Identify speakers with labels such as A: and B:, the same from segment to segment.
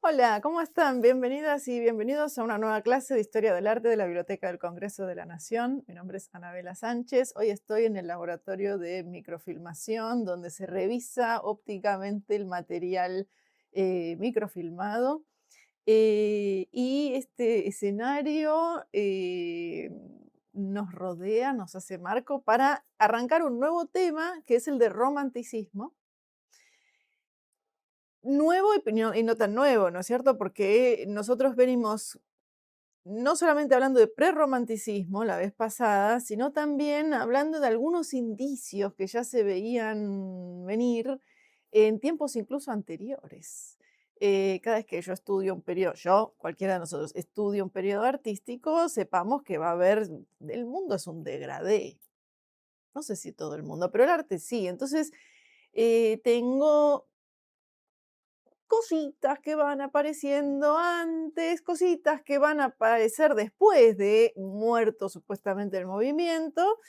A: Hola, ¿cómo están? Bienvenidas y bienvenidos a una nueva clase de Historia del Arte de la Biblioteca del Congreso de la Nación. Mi nombre es Anabela Sánchez. Hoy estoy en el laboratorio de microfilmación, donde se revisa ópticamente el material microfilmado. Y este escenario nos rodea, nos hace marco para arrancar un nuevo tema, que es el de romanticismo. Nuevo y no tan nuevo, ¿no es cierto? Porque nosotros venimos no solamente hablando de prerromanticismo la vez pasada, sino también hablando de algunos indicios que ya se veían venir en tiempos incluso anteriores. Cada vez que yo estudio un periodo, yo, cualquiera de nosotros, estudia un periodo artístico, sepamos que va a haber, el mundo es un degradé. No sé si todo el mundo, pero el arte sí. Entonces, tengo cositas que van apareciendo antes, cositas que van a aparecer después de muerto supuestamente el movimiento.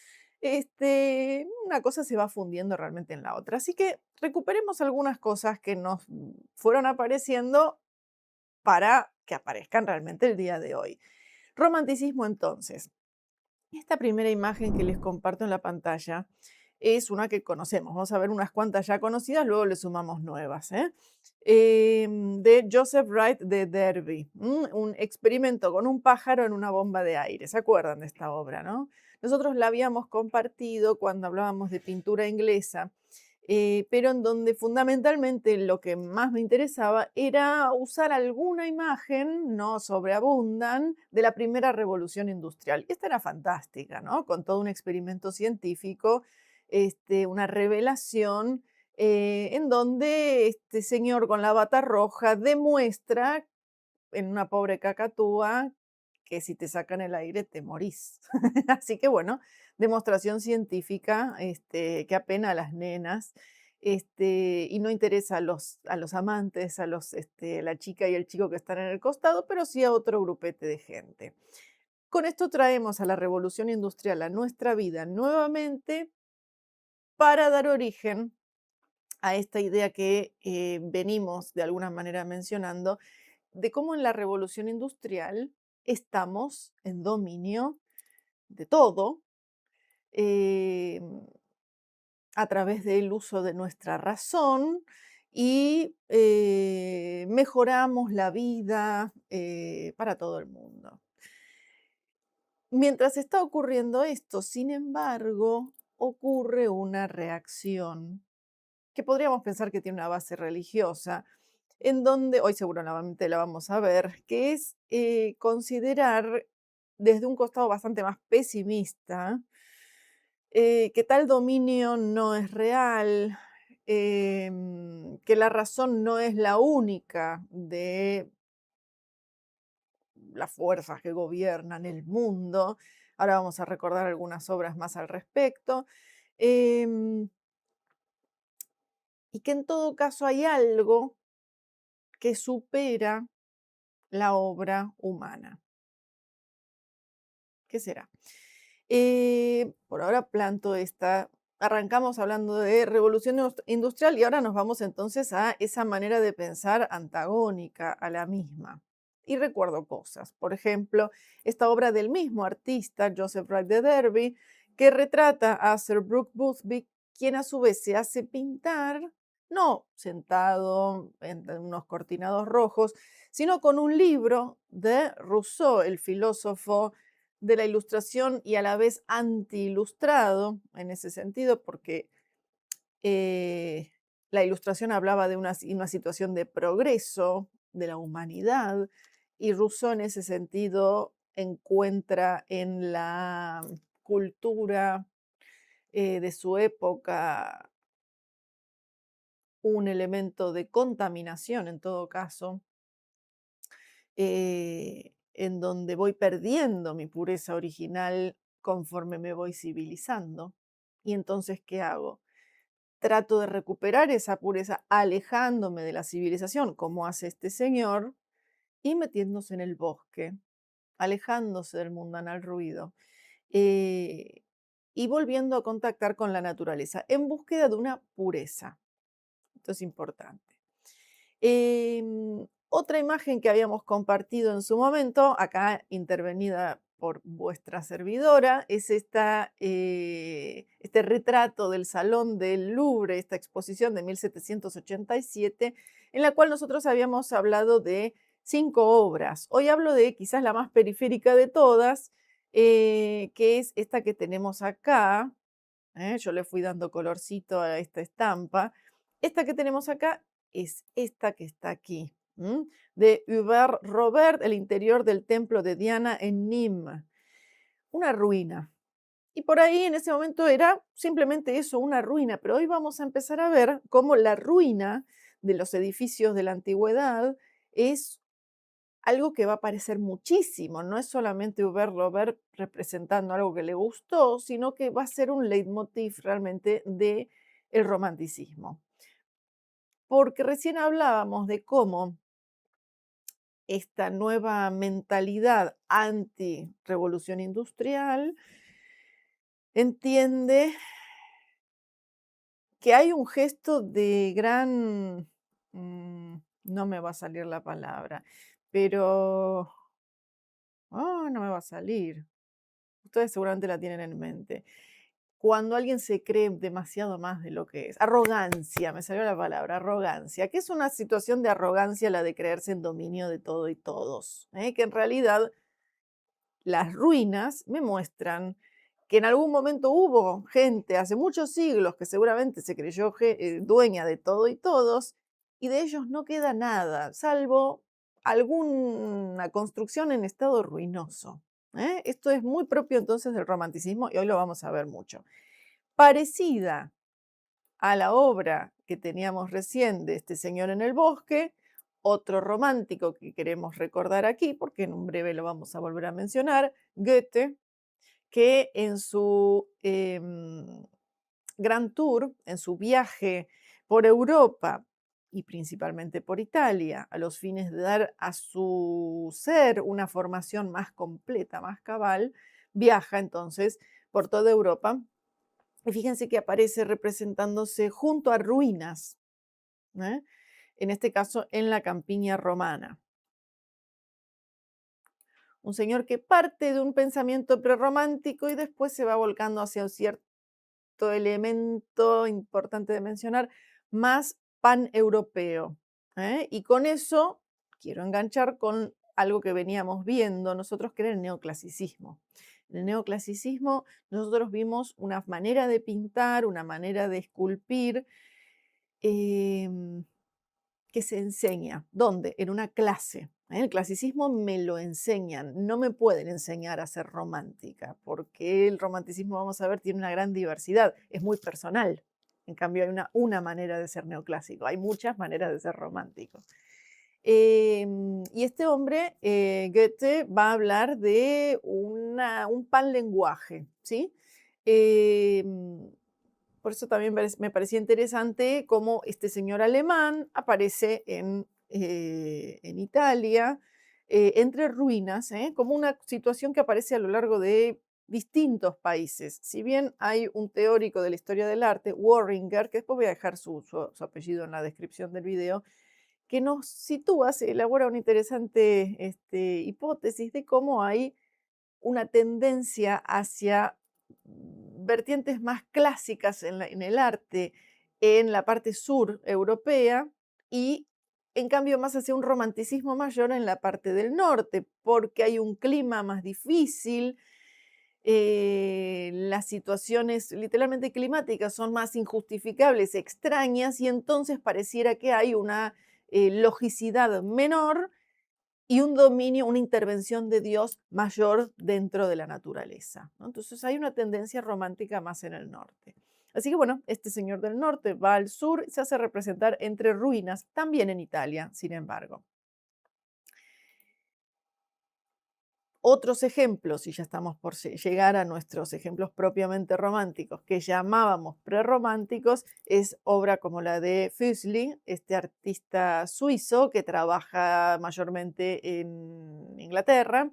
A: Una cosa se va fundiendo realmente en la otra. Así que recuperemos algunas cosas que nos fueron apareciendo para que aparezcan realmente el día de hoy. Romanticismo entonces. Esta primera imagen que les comparto en la pantalla es una que conocemos. Vamos a ver unas cuantas ya conocidas, luego le sumamos nuevas. De Joseph Wright de Derby, un experimento con un pájaro en una bomba de aire. ¿Se acuerdan de esta obra, no? Nosotros la habíamos compartido cuando hablábamos de pintura inglesa, pero en donde fundamentalmente lo que más me interesaba era usar alguna imagen, no sobreabundan, de la primera revolución industrial. Esta era fantástica, ¿no? Con todo un experimento científico, una revelación en donde este señor con la bata roja demuestra en una pobre cacatúa que si te sacan el aire te morís. Así que bueno, demostración científica que apena a las nenas y no interesa a los amantes, la chica y el chico que están en el costado, pero sí a otro grupete de gente. Con esto traemos a la revolución industrial a nuestra vida nuevamente para dar origen a esta idea que venimos de alguna manera mencionando de cómo en la revolución industrial estamos en dominio de todo eh, a través del uso de nuestra razón y mejoramos la vida para todo el mundo. Mientras está ocurriendo esto, sin embargo, ocurre una reacción que podríamos pensar que tiene una base religiosa, en donde hoy seguramente la vamos a ver, que es considerar desde un costado bastante más pesimista que tal dominio no es real, que la razón no es la única de las fuerzas que gobiernan el mundo. Ahora vamos a recordar algunas obras más al respecto. em, y que en todo caso hay algo que supera la obra humana. ¿Qué será? Por ahora planto esta. Arrancamos hablando de revolución industrial y ahora nos vamos entonces a esa manera de pensar antagónica a la misma. Y recuerdo cosas. Por ejemplo, esta obra del mismo artista, Joseph Wright de Derby, que retrata a Sir Brooke Boothby, quien a su vez se hace pintar, no sentado en unos cortinados rojos, sino con un libro de Rousseau, el filósofo de la ilustración y a la vez anti-ilustrado en ese sentido, porque eh, la ilustración hablaba de una situación de progreso de la humanidad y Rousseau en ese sentido encuentra en la cultura de su época un elemento de contaminación en todo caso, en donde voy perdiendo mi pureza original conforme me voy civilizando. Y entonces, ¿qué hago? Trato de recuperar esa pureza alejándome de la civilización, como hace este señor, y metiéndose en el bosque, alejándose del mundanal ruido, eh, y volviendo a contactar con la naturaleza, en búsqueda de una pureza. Esto es importante. Otra imagen que habíamos compartido en su momento, acá intervenida por vuestra servidora, es este retrato del Salón del Louvre, esta exposición de 1787, en la cual nosotros habíamos hablado de 5 obras. Hoy hablo de quizás la más periférica de todas, que es esta que tenemos acá. Yo le fui dando colorcito a esta estampa. Esta que tenemos acá es esta que está aquí, de Hubert Robert, el interior del templo de Diana en Nîmes, una ruina. Y por ahí en ese momento era simplemente eso, una ruina, pero hoy vamos a empezar a ver cómo la ruina de los edificios de la antigüedad es algo que va a aparecer muchísimo, no es solamente Hubert Robert representando algo que le gustó, sino que va a ser un leitmotiv realmente de el romanticismo. Porque recién hablábamos de cómo esta nueva mentalidad anti-revolución industrial entiende que hay un gesto de gran, no me va a salir la palabra, pero, no me va a salir. Ustedes seguramente la tienen en mente. Cuando alguien se cree demasiado más de lo que es. Arrogancia, me salió la palabra, arrogancia, que es una situación de arrogancia la de creerse en dominio de todo y todos, que en realidad las ruinas me muestran que en algún momento hubo gente hace muchos siglos que seguramente se creyó dueña de todo y todos, y de ellos no queda nada, salvo alguna construcción en estado ruinoso. Esto es muy propio entonces del romanticismo y hoy lo vamos a ver mucho. Parecida a la obra que teníamos recién de este señor en el bosque, otro romántico que queremos recordar aquí, porque en un breve lo vamos a volver a mencionar, Goethe, que en su gran tour, en su viaje por Europa y principalmente por Italia, a los fines de dar a su ser una formación más completa, más cabal, viaja entonces por toda Europa y fíjense que aparece representándose junto a ruinas, ¿eh? En este caso en la campiña romana. Un señor que parte de un pensamiento prerromántico y después se va volcando hacia un cierto elemento importante de mencionar, más paneuropeo. Y con eso quiero enganchar con algo que veníamos viendo nosotros, que era el neoclasicismo. En el neoclasicismo nosotros vimos una manera de pintar, una manera de esculpir, em, que se enseña. ¿Dónde? En una clase. El clasicismo me lo enseñan, no me pueden enseñar a ser romántica, porque el romanticismo, vamos a ver, tiene una gran diversidad, es muy personal. En cambio, hay una manera de ser neoclásico, hay muchas maneras de ser romántico. Y este hombre, Goethe, va a hablar de un panlenguaje, ¿sí? Em, por eso también me parecía interesante cómo este señor alemán aparece en Italia, entre ruinas, como una situación que aparece a lo largo de distintos países. Si bien hay un teórico de la historia del arte, Warringer, que después voy a dejar su apellido en la descripción del video, que nos sitúa, se elabora una interesante hipótesis de cómo hay una tendencia hacia vertientes más clásicas en el arte en la parte sur europea y en cambio más hacia un romanticismo mayor en la parte del norte, porque hay un clima más difícil, las situaciones literalmente climáticas son más injustificables, extrañas, y entonces pareciera que hay una logicidad menor y un dominio, una intervención de Dios mayor dentro de la naturaleza, ¿no? Entonces hay una tendencia romántica más en el norte. Así que bueno, este señor del norte va al sur y se hace representar entre ruinas, también en Italia, sin embargo. Otros ejemplos, y ya estamos por llegar a nuestros ejemplos propiamente románticos, que llamábamos prerrománticos, es obra como la de Füssli, este artista suizo que trabaja mayormente en Inglaterra,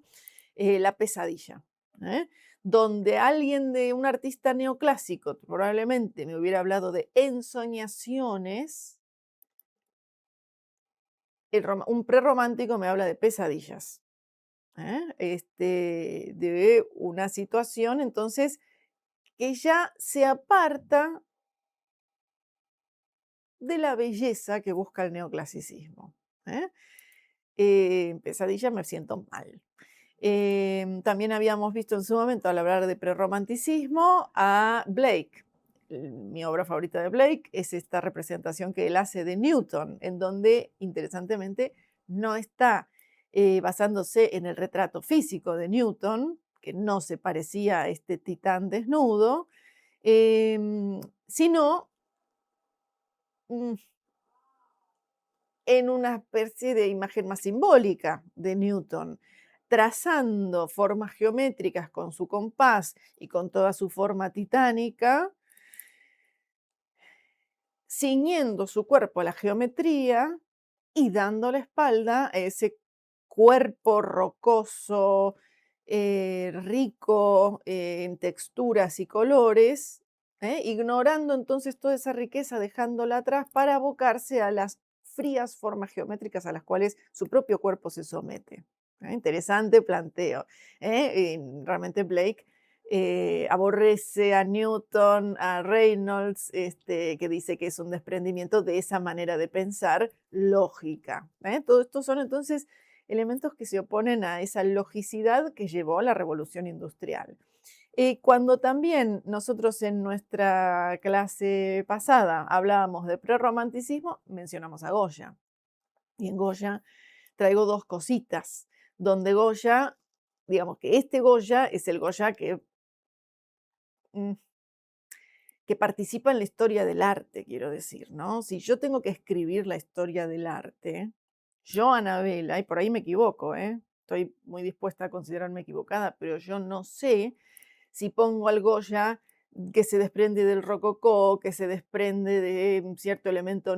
A: La pesadilla, ¿eh? Donde alguien de un artista neoclásico probablemente me hubiera hablado de ensoñaciones, un prerromántico me habla de pesadillas, de una situación, entonces, que ya se aparta de la belleza que busca el neoclasicismo, ¿eh? Pesadilla me siento mal. También habíamos visto en su momento, al hablar de prerromanticismo, a Blake. Mi obra favorita de Blake es esta representación que él hace de Newton, en donde, interesantemente, no está basándose en el retrato físico de Newton, que no se parecía a este titán desnudo, sino mm, en una especie de imagen más simbólica de Newton, trazando formas geométricas con su compás y con toda su forma titánica, ciñendo su cuerpo a la geometría y dando la espalda a ese cuerpo rocoso, rico en texturas y colores, ignorando entonces toda esa riqueza, dejándola atrás para abocarse a las frías formas geométricas a las cuales su propio cuerpo se somete. Interesante planteo. Realmente Blake aborrece a Newton, a Reynolds, que dice que es un desprendimiento de esa manera de pensar lógica. Todo esto son entonces elementos que se oponen a esa logicidad que llevó a la revolución industrial. Cuando también nosotros en nuestra clase pasada hablábamos de prerromanticismo, mencionamos a Goya. Y en Goya traigo dos cositas, donde Goya, digamos que este Goya es el Goya mm, que participa en la historia del arte, quiero decir, ¿no? Si yo tengo que escribir la historia del arte, yo, Anabela, y por ahí me equivoco, estoy muy dispuesta a considerarme equivocada, pero yo no sé si pongo al Goya que se desprende del rococó, que se desprende de un cierto elemento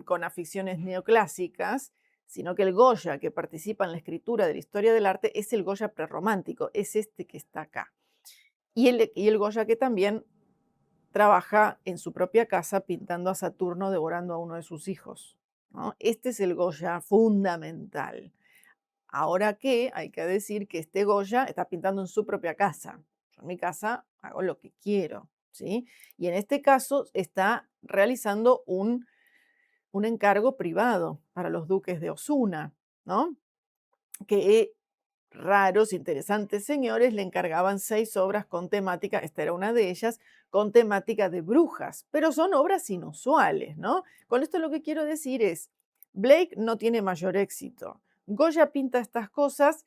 A: con aficiones neoclásicas, sino que el Goya que participa en la escritura de la historia del arte es el Goya prerromántico, es este que está acá. Y el Goya que también trabaja en su propia casa pintando a Saturno devorando a uno de sus hijos, ¿no? Este es el Goya fundamental. Ahora que hay que decir que este Goya está pintando en su propia casa. Yo en mi casa hago lo que quiero, ¿sí? Y en este caso está realizando un encargo privado para los duques de Osuna, ¿no? Que raros, interesantes señores le encargaban 6 obras con temática, esta era una de ellas, con temática de brujas, pero son obras inusuales, ¿no? Con esto lo que quiero decir es, Blake no tiene mayor éxito. Goya pinta estas cosas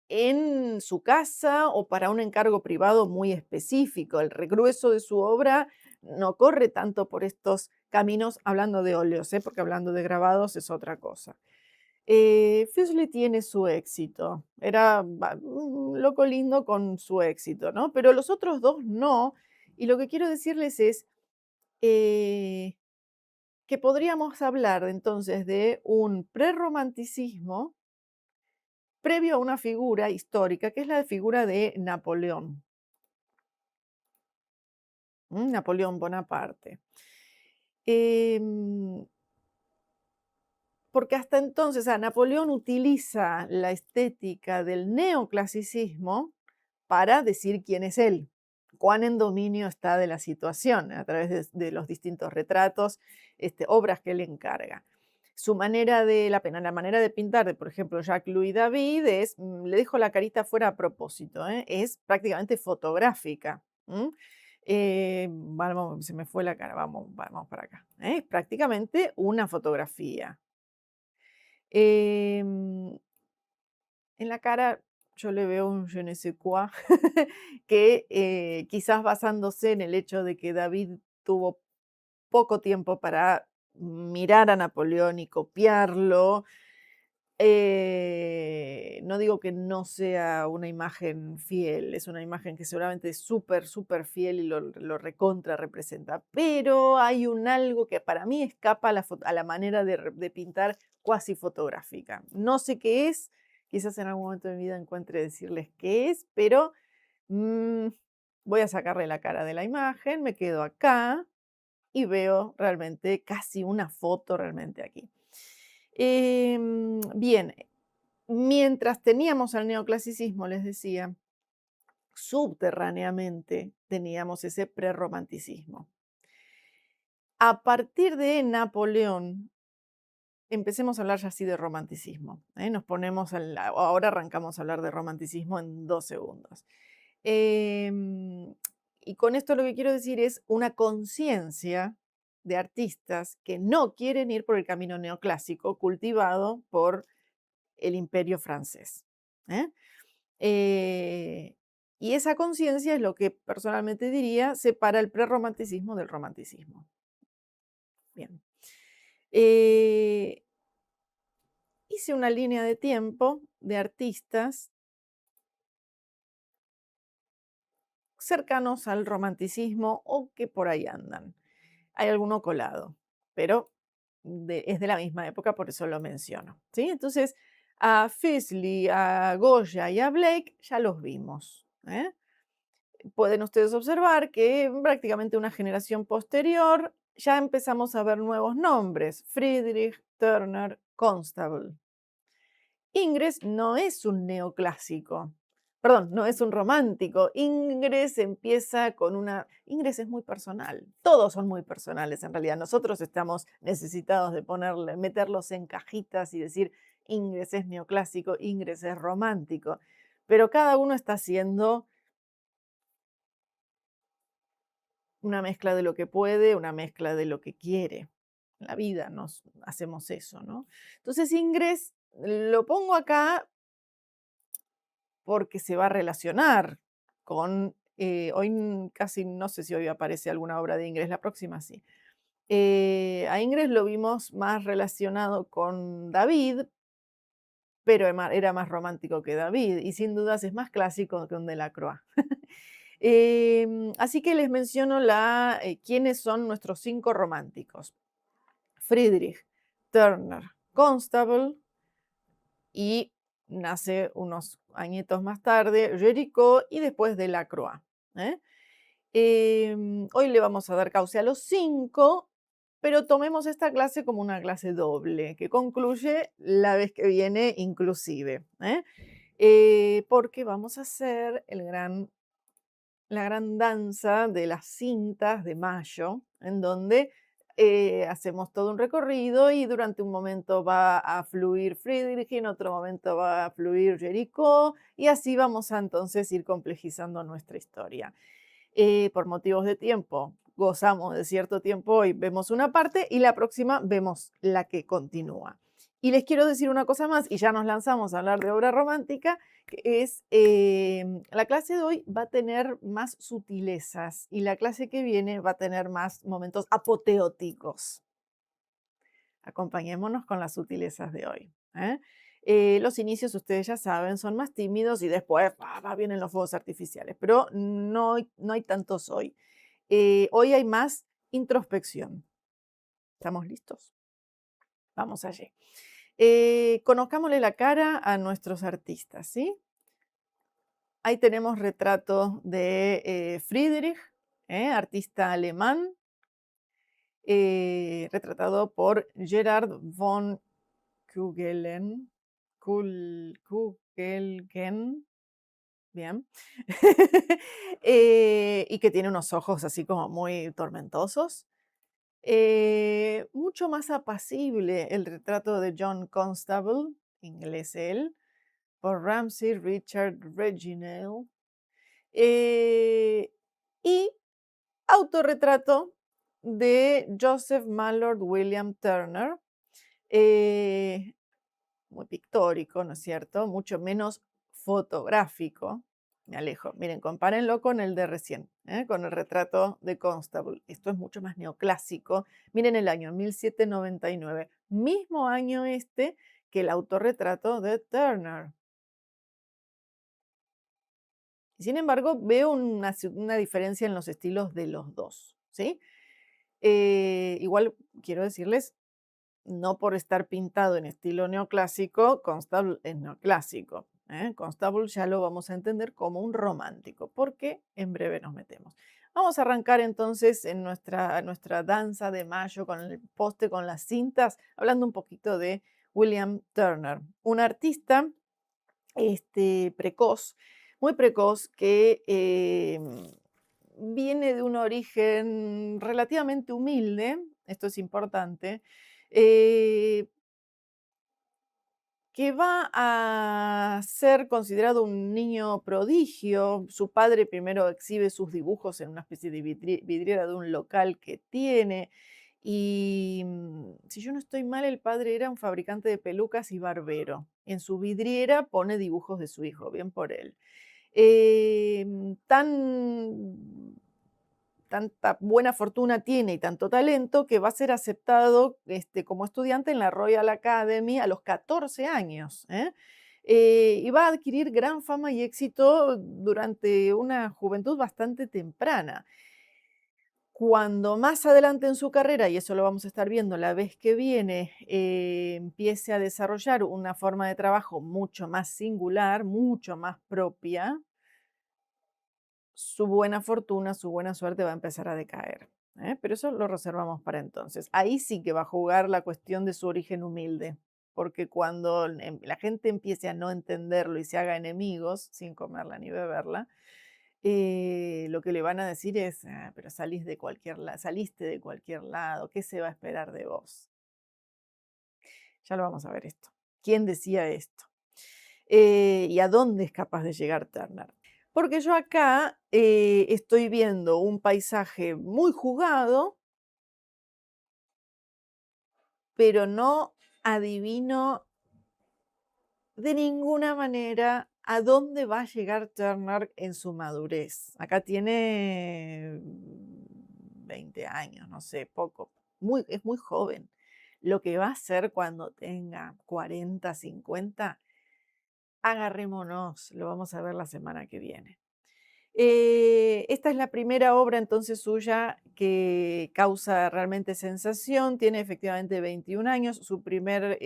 A: en su casa o para un encargo privado muy específico. El regrueso de su obra no corre tanto por estos caminos, hablando de óleos, porque hablando de grabados es otra cosa. Fuseli tiene su éxito, era un loco lindo con su éxito, ¿no? Pero los otros dos no. Y lo que quiero decirles es eh, que podríamos hablar entonces de un prerromanticismo previo a una figura histórica, que es la figura de Napoleón, Napoleón Bonaparte. Em, Porque hasta entonces, Napoleón utiliza la estética del neoclasicismo para decir quién es él, cuán en dominio está de la situación a través de los distintos retratos, obras que él encarga. Su manera la manera de pintar de, por ejemplo, Jacques-Louis David es, le dejo la carita fuera a propósito, es prácticamente fotográfica. Vamos, se me fue la cara, vamos para acá. Es prácticamente una fotografía. Em, en la cara yo le veo un je ne sais quoi, que quizás basándose en el hecho de que David tuvo poco tiempo para mirar a Napoleón y copiarlo. No digo que no sea una imagen fiel, es una imagen que seguramente es súper, súper fiel y lo recontra representa, pero hay un algo que para mí escapa a la manera de pintar cuasi fotográfica. No sé qué es, quizás en algún momento de mi vida encuentre decirles qué es, pero mm, voy a sacarle la cara de la imagen, me quedo acá y veo realmente casi una foto realmente aquí. Bien, mientras teníamos al neoclasicismo, les decía, subterráneamente teníamos ese prerromanticismo. A partir de Napoleón, empecemos a hablar ya así de romanticismo, ¿eh? Nos ponemos ahora arrancamos a hablar de romanticismo en 2 segundos. Em, y con esto lo que quiero decir es una conciencia de artistas que no quieren ir por el camino neoclásico cultivado por el imperio francés, ¿eh? Eh, y esa conciencia es lo que personalmente diría separa el prerromanticismo del romanticismo. Bien. Eh, Hice una línea de tiempo de artistas cercanos al romanticismo o que por ahí andan. Hay alguno colado, pero es de la misma época, por eso lo menciono, ¿sí? Entonces, a Fisley, a Goya y a Blake ya los vimos, ¿eh? Pueden ustedes observar que prácticamente una generación posterior ya empezamos a ver nuevos nombres: Friedrich, Turner, Constable. Ingres no es un neoclásico, perdón, no es un romántico. Ingres empieza con una... Ingres es muy personal, todos son muy personales en realidad. Nosotros estamos necesitados de meterlos en cajitas y decir Ingres es neoclásico, Ingres es romántico, pero cada uno está haciendo una mezcla de lo que puede, una mezcla de lo que quiere. En la vida nos hacemos eso, ¿no? Entonces Ingres lo pongo acá porque se va a relacionar con, hoy casi no sé si hoy aparece alguna obra de Ingres, la próxima sí. A Ingres lo vimos más relacionado con David, pero era más romántico que David y sin dudas es más clásico que un Delacroix. Así que les menciono quiénes son nuestros 5 románticos. Friedrich, Turner, Constable y nace unos añitos más tarde Géricault y después Delacroix, ¿eh? Hoy le vamos a dar cauce a los 5, pero tomemos esta clase como una clase doble, que concluye la vez que viene inclusive, ¿eh? Porque vamos a hacer la gran danza de las cintas de mayo, en donde hacemos todo un recorrido y durante un momento va a fluir Friedrich, y en otro momento va a fluir Jericó, y así vamos a entonces ir complejizando nuestra historia. Por motivos de tiempo, gozamos de cierto tiempo y vemos una parte y la próxima vemos la que continúa. Y les quiero decir una cosa más, y ya nos lanzamos a hablar de obra romántica, que es, la clase de hoy va a tener más sutilezas y la clase que viene va a tener más momentos apoteóticos. Acompañémonos con las sutilezas de hoy, ¿eh? Los inicios, ustedes ya saben, son más tímidos y después vienen los fuegos artificiales, pero no hay tantos hoy. Hoy hay más introspección. ¿Estamos listos? Vamos allí. Conozcámosle la cara a nuestros artistas, ¿sí? Ahí tenemos retrato de Friedrich, artista alemán, retratado por Gerard von Kugelen, Kugelgen, bien. Y que tiene unos ojos así como muy tormentosos. Mucho más apacible el retrato de John Constable, inglés él, por Ramsay Richard Reginald. Eh, y autorretrato de Joseph Mallord William Turner, eh, muy pictórico, ¿no es cierto? Mucho menos fotográfico. Me alejo. Miren, compárenlo con el de recién, con el retrato de Constable. Esto es mucho más neoclásico. Miren el año, 1799. Mismo año este que el autorretrato de Turner. Sin embargo, veo una diferencia en los estilos de los dos, ¿sí? Igual quiero decirles, no por estar pintado en estilo neoclásico, Constable es neoclásico, ¿eh? Constable ya lo vamos a entender como un romántico, porque en breve nos metemos. Vamos a arrancar entonces en nuestra danza de mayo con el poste, con las cintas, hablando un poquito de William Turner, un artista precoz, muy precoz, que viene de un origen relativamente humilde, esto es importante, eh, que va a ser considerado un niño prodigio. Su padre primero exhibe sus dibujos en una especie de vidriera de un local que tiene. Y si yo no estoy mal, el padre era un fabricante de pelucas y barbero. En su vidriera pone dibujos de su hijo, bien por él. Tanta buena fortuna tiene y tanto talento que va a ser aceptado como estudiante en la Royal Academy a los 14 años. Y va a adquirir gran fama y éxito durante una juventud bastante temprana. Cuando más adelante en su carrera, y eso lo vamos a estar viendo la vez que viene, empiece a desarrollar una forma de trabajo mucho más singular, mucho más propia, su buena fortuna, su buena suerte va a empezar a decaer, pero eso lo reservamos para entonces. Ahí sí que va a jugar la cuestión de su origen humilde, porque cuando la gente empiece a no entenderlo y se haga enemigos, sin comerla ni beberla, lo que le van a decir es: "Ah, pero saliste de cualquier lado, ¿qué se va a esperar de vos?". Ya lo vamos a ver esto. ¿Quién decía esto? ¿Y a dónde es capaz de llegar Turner? Porque yo acá estoy viendo un paisaje muy jugado, pero no adivino de ninguna manera a dónde va a llegar Turner en su madurez. Acá tiene 20 años, no sé, poco. Es muy joven. Lo que va a hacer cuando tenga 40, 50, agarrémonos, lo vamos a ver la semana que viene. Esta es la primera obra entonces suya que causa realmente sensación. Tiene efectivamente 21 años, su primer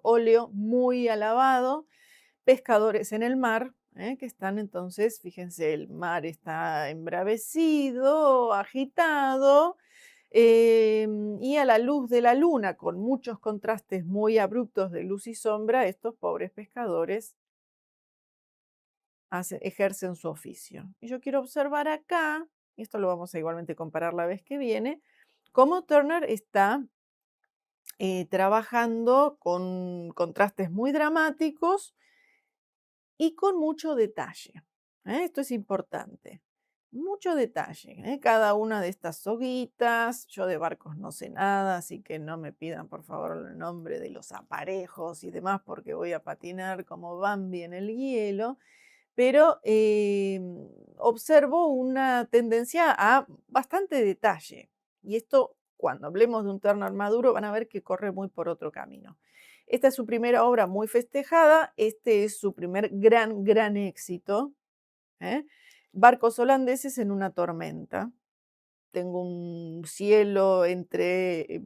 A: óleo muy alabado, Pescadores en el mar, que están entonces, fíjense, el mar está embravecido, agitado, y a la luz de la luna, con muchos contrastes muy abruptos de luz y sombra, estos pobres pescadores ejercen su oficio. Y yo quiero observar acá, y esto lo vamos a igualmente comparar la vez que viene, cómo Turner está trabajando con contrastes muy dramáticos y con mucho detalle. Esto es importante. Mucho detalle. Cada una de estas soguitas, yo de barcos no sé nada, así que no me pidan por favor el nombre de los aparejos y demás, porque voy a patinar como Bambi en el hielo, pero observo una tendencia a bastante detalle. Y esto, cuando hablemos de un Turner maduro, van a ver que corre muy por otro camino. Esta es su primera obra muy festejada, este es su primer gran éxito. ¿eh? Barcos holandeses en una tormenta. Tengo un cielo entre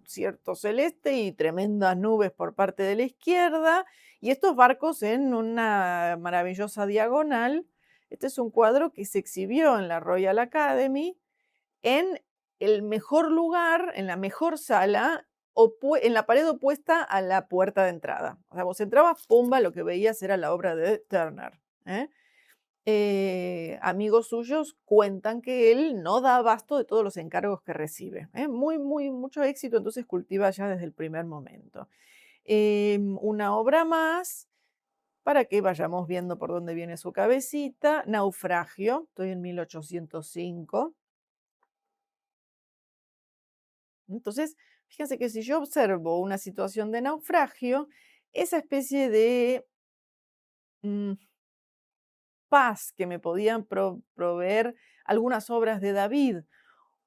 A: cierto celeste y tremendas nubes por parte de la izquierda, y estos barcos en una maravillosa diagonal. Este es un cuadro que se exhibió en la Royal Academy en el mejor lugar, en la mejor sala, en la pared opuesta a la puerta de entrada. O sea, vos entrabas, pumba, lo que veías era la obra de Turner. Amigos suyos cuentan que él no da abasto de todos los encargos que recibe. Mucho éxito, entonces cultiva ya desde el primer momento. Una obra más, para que vayamos viendo por dónde viene su cabecita, Naufragio, estoy en 1805. Entonces, fíjense que si yo observo una situación de naufragio, esa especie de mm, paz que me podían proveer algunas obras de David,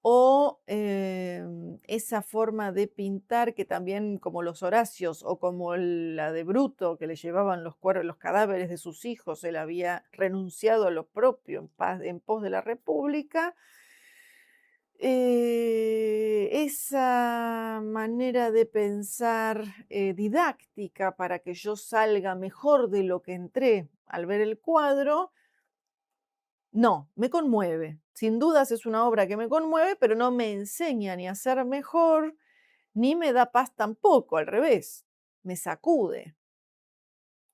A: o esa forma de pintar que también, como los Horacios o como la de Bruto, que le llevaban los cadáveres de sus hijos, él había renunciado a lo propio en pos de la República. Esa manera de pensar didáctica para que yo salga mejor de lo que entré al ver el cuadro, no, me conmueve. Sin dudas es una obra que me conmueve, pero no me enseña ni a ser mejor, ni me da paz tampoco, al revés. me sacude.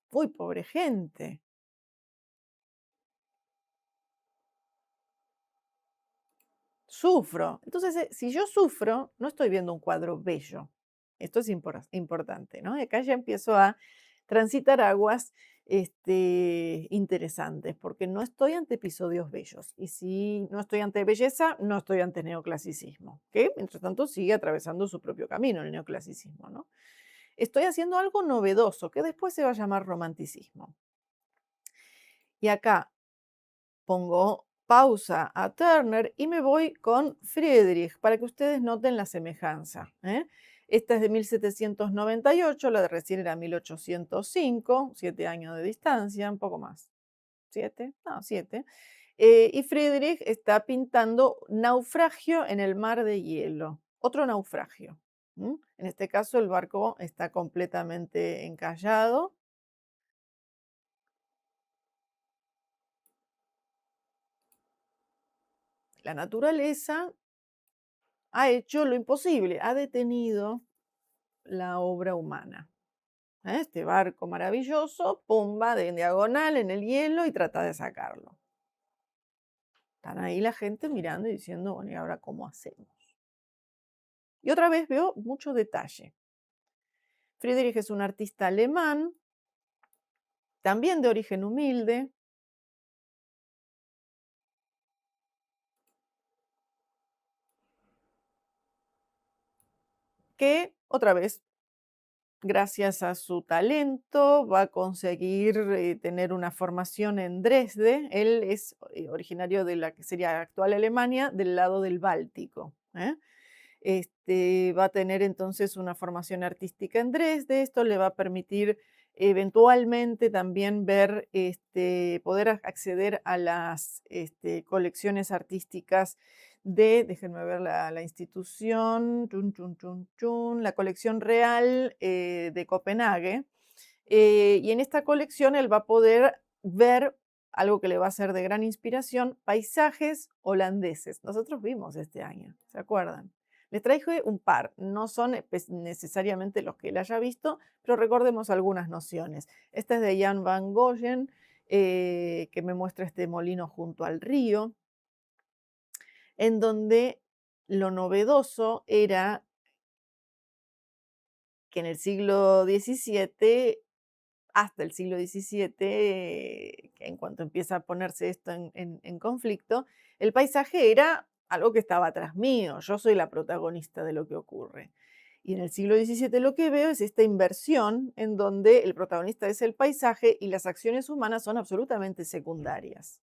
A: Uy, pobre gente. Sufro. Entonces, si yo sufro, no estoy viendo un cuadro bello. Esto es importante, ¿no? Y acá ya empiezo a transitar aguas interesantes, porque no estoy ante episodios bellos. Y si no estoy ante belleza, no estoy ante neoclasicismo, que mientras tanto sigue atravesando su propio camino el neoclasicismo, ¿no? Estoy haciendo algo novedoso, que después se va a llamar romanticismo. Y acá pongo pausa a Turner y me voy con Friedrich para que ustedes noten la semejanza, ¿eh? Esta es de 1798, la de recién era 1805, 7 años de distancia, un poco más. ¿Siete? No, 7. Y Friedrich está pintando naufragio en el mar de hielo, otro naufragio. En este caso el barco está completamente encallado. La naturaleza ha hecho lo imposible, ha detenido la obra humana. Este barco maravilloso, pumba de diagonal en el hielo y trata de sacarlo. Están ahí la gente mirando y diciendo, bueno, ¿y ahora cómo hacemos? Y otra vez veo mucho detalle. Friedrich es un artista alemán, también de origen humilde, que otra vez gracias a su talento, va a conseguir tener una formación en Dresde. Él es originario de la que sería actual Alemania, del lado del Báltico. Va a tener entonces una formación artística en Dresde. Esto le va a permitir eventualmente también ver, poder acceder a las colecciones artísticas déjenme ver la institución, la colección real de Copenhague. Y en esta colección él va a poder ver algo que le va a ser de gran inspiración, paisajes holandeses. Nosotros vimos este año, ¿se acuerdan? Les traje un par, no son necesariamente los que él haya visto, pero recordemos algunas nociones. Esta es de Jan van Goyen, que me muestra este molino junto al río, en donde lo novedoso era que en el siglo XVII, hasta el siglo XVII, que en cuanto empieza a ponerse esto en conflicto, el paisaje era algo que estaba atrás mío, yo soy la protagonista de lo que ocurre. Y en el siglo XVII lo que veo es esta inversión en donde el protagonista es el paisaje y las acciones humanas son absolutamente secundarias.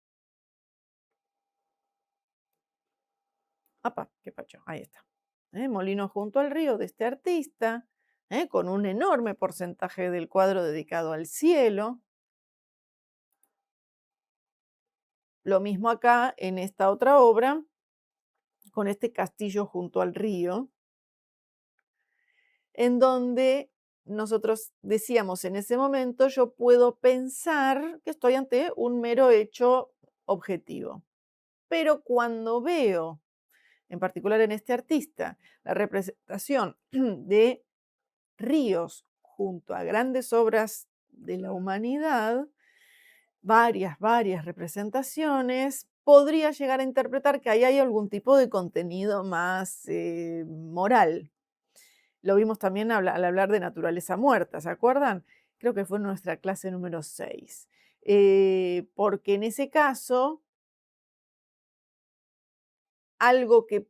A: ¡Apa! ¡Qué pacho! Ahí está. Molino junto al río de este artista, con un enorme porcentaje del cuadro dedicado al cielo. Lo mismo acá en esta otra obra, con este castillo junto al río, en donde nosotros decíamos en ese momento, yo puedo pensar que estoy ante un mero hecho objetivo. Pero cuando veo, en particular en este artista, la representación de ríos junto a grandes obras de la humanidad, varias representaciones, podría llegar a interpretar que ahí hay algún tipo de contenido más moral. Lo vimos también al hablar de naturaleza muerta, ¿se acuerdan? Creo que fue en nuestra clase número 6. Porque en ese caso, algo que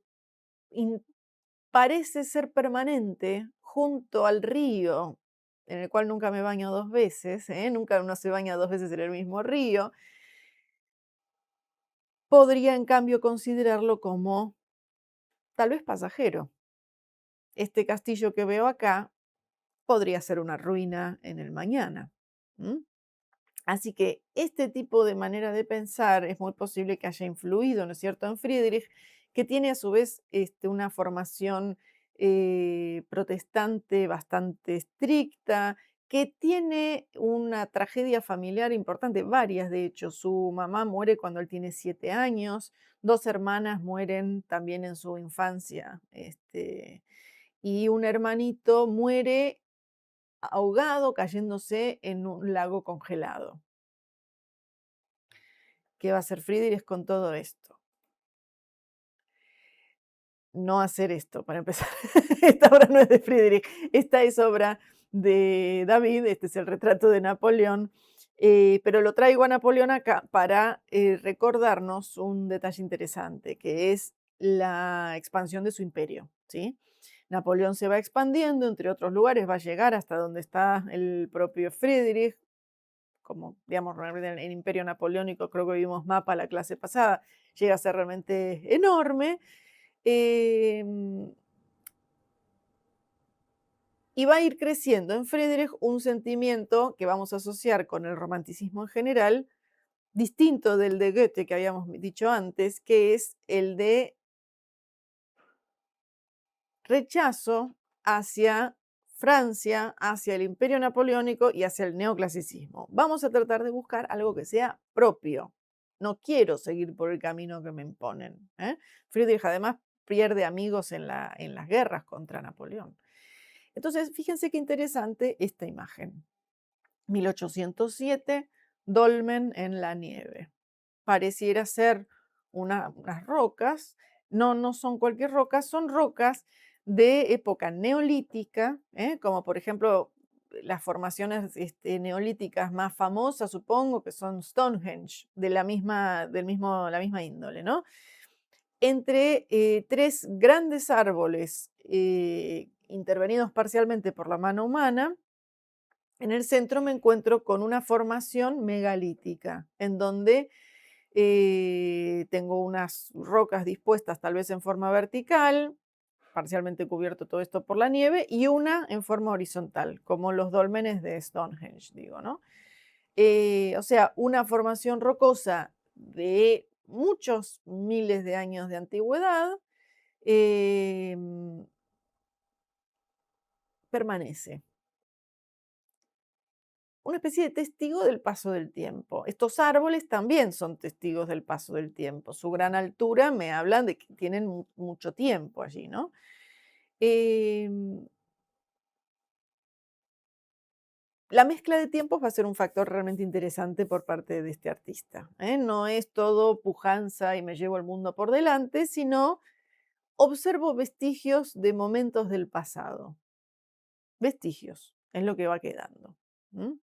A: parece ser permanente junto al río, en el cual nunca me baño 2 veces, nunca uno se baña 2 veces en el mismo río, podría en cambio considerarlo como tal vez pasajero. Este castillo que veo acá podría ser una ruina en el mañana. ¿M? Así que este tipo de manera de pensar es muy posible que haya influido, ¿no es cierto?, en Friedrich, que tiene a su vez una formación protestante bastante estricta, que tiene una tragedia familiar importante, varias de hecho. Su mamá muere cuando él tiene 7 años, 2 hermanas mueren también en su infancia, y un hermanito muere ahogado cayéndose en un lago congelado. ¿Qué va a hacer Friedrich con todo esto? No hacer esto, para empezar. Esta obra no es de Friedrich, esta es obra de David, este es el retrato de Napoleón, pero lo traigo a Napoleón acá para recordarnos un detalle interesante, que es la expansión de su imperio, ¿sí? Napoleón se va expandiendo, entre otros lugares, va a llegar hasta donde está el propio Friedrich, como digamos realmente en el imperio napoleónico, creo que vimos mapa la clase pasada, llega a ser realmente enorme. Em, y va a ir creciendo en Friedrich un sentimiento que vamos a asociar con el romanticismo en general, distinto del de Goethe que habíamos dicho antes, que es el de rechazo hacia Francia, hacia el imperio napoleónico y hacia el neoclasicismo. Vamos a tratar de buscar algo que sea propio. No quiero seguir por el camino que me imponen. Friedrich además pierde amigos en las guerras contra Napoleón. Entonces, fíjense qué interesante esta imagen. 1807, dolmen en la nieve. Pareciera ser unas rocas, no, no son cualquier roca, son rocas de época neolítica, como por ejemplo las formaciones neolíticas más famosas, supongo que son Stonehenge, de la misma índole, ¿no? Entre tres grandes árboles intervenidos parcialmente por la mano humana, en el centro me encuentro con una formación megalítica, en donde tengo unas rocas dispuestas tal vez en forma vertical, parcialmente cubierto todo esto por la nieve, y una en forma horizontal, como los dólmenes de Stonehenge, digo, ¿no? O sea, una formación rocosa de muchos miles de años de antigüedad, em, permanece. Una especie de testigo del paso del tiempo. Estos árboles también son testigos del paso del tiempo. Su gran altura me hablan de que tienen mucho tiempo allí, ¿no? Em, la mezcla de tiempos va a ser un factor realmente interesante por parte de este artista. No es todo pujanza y me llevo el mundo por delante, sino observo vestigios de momentos del pasado. Vestigios, es lo que va quedando. ¿M?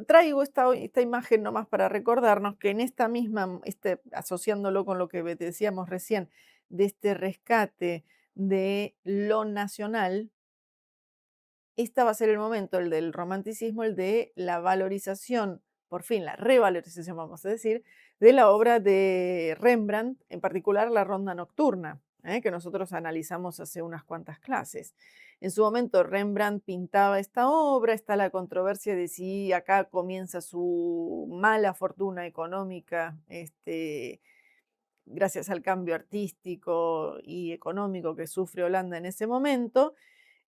A: Traigo esta imagen nomás para recordarnos que en esta misma, asociándolo con lo que decíamos recién, de este rescate de lo nacional, este va a ser el momento, el del romanticismo, el de la valorización, por fin la revalorización, vamos a decir, de la obra de Rembrandt, en particular la Ronda Nocturna, que nosotros analizamos hace unas cuantas clases. En su momento Rembrandt pintaba esta obra, está la controversia de si acá comienza su mala fortuna económica, gracias al cambio artístico y económico que sufre Holanda en ese momento,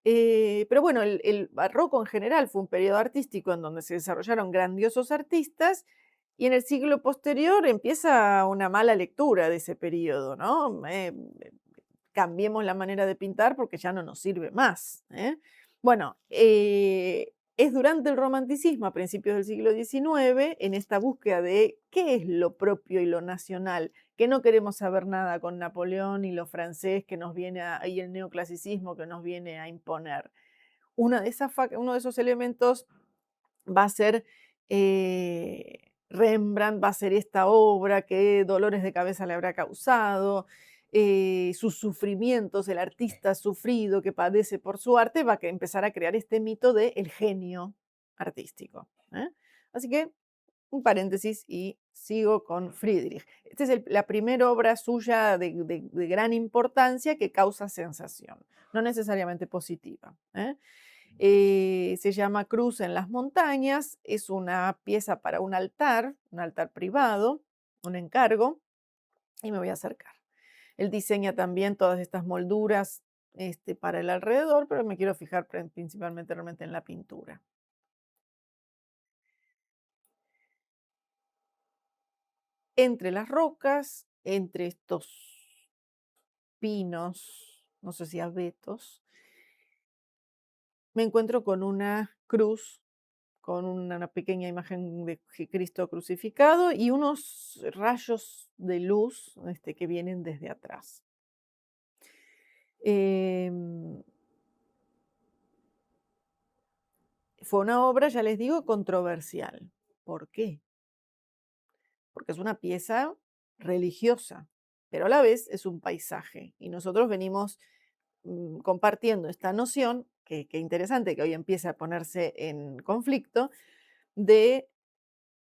A: pero bueno, el barroco en general fue un periodo artístico en donde se desarrollaron grandiosos artistas y en el siglo posterior empieza una mala lectura de ese periodo, ¿no? Cambiemos la manera de pintar porque ya no nos sirve más. Bueno, es durante el romanticismo, a principios del siglo XIX, en esta búsqueda de qué es lo propio y lo nacional, que no queremos saber nada con Napoleón y lo francés que nos viene y el neoclasicismo que nos viene a imponer. Uno de esos elementos va a ser Rembrandt, va a ser esta obra, qué dolores de cabeza le habrá causado, sus sufrimientos, el artista sufrido que padece por su arte, va a empezar a crear este mito del el genio artístico. Así que un paréntesis y sigo con Friedrich. Esta es la primera obra suya de gran importancia que causa sensación, no necesariamente positiva. Se llama Cruz en las montañas, es una pieza para un altar privado, un encargo, y me voy a acercar. Él diseña también todas estas molduras para el alrededor, pero me quiero fijar principalmente realmente en la pintura. Entre las rocas, entre estos pinos, no sé si abetos, me encuentro con una cruz, con una pequeña imagen de Cristo crucificado y unos rayos de luz que vienen desde atrás. Em, Fue una obra, ya les digo, controversial. ¿Por qué? Porque es una pieza religiosa, pero a la vez es un paisaje. Y nosotros venimos compartiendo esta noción, que interesante que hoy empiece a ponerse en conflicto, de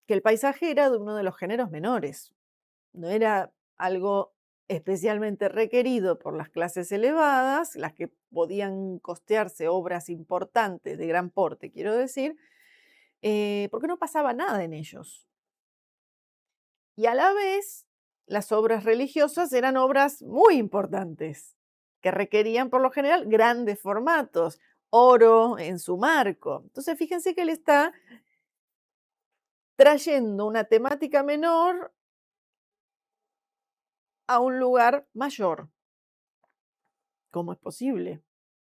A: que el paisaje era de uno de los géneros menores, no era algo especialmente requerido por las clases elevadas, las que podían costearse obras importantes de gran porte, quiero decir, porque no pasaba nada en ellos. Y a la vez, las obras religiosas eran obras muy importantes, que requerían por lo general grandes formatos, oro en su marco. Entonces, fíjense que él está trayendo una temática menor a un lugar mayor. ¿Cómo es posible?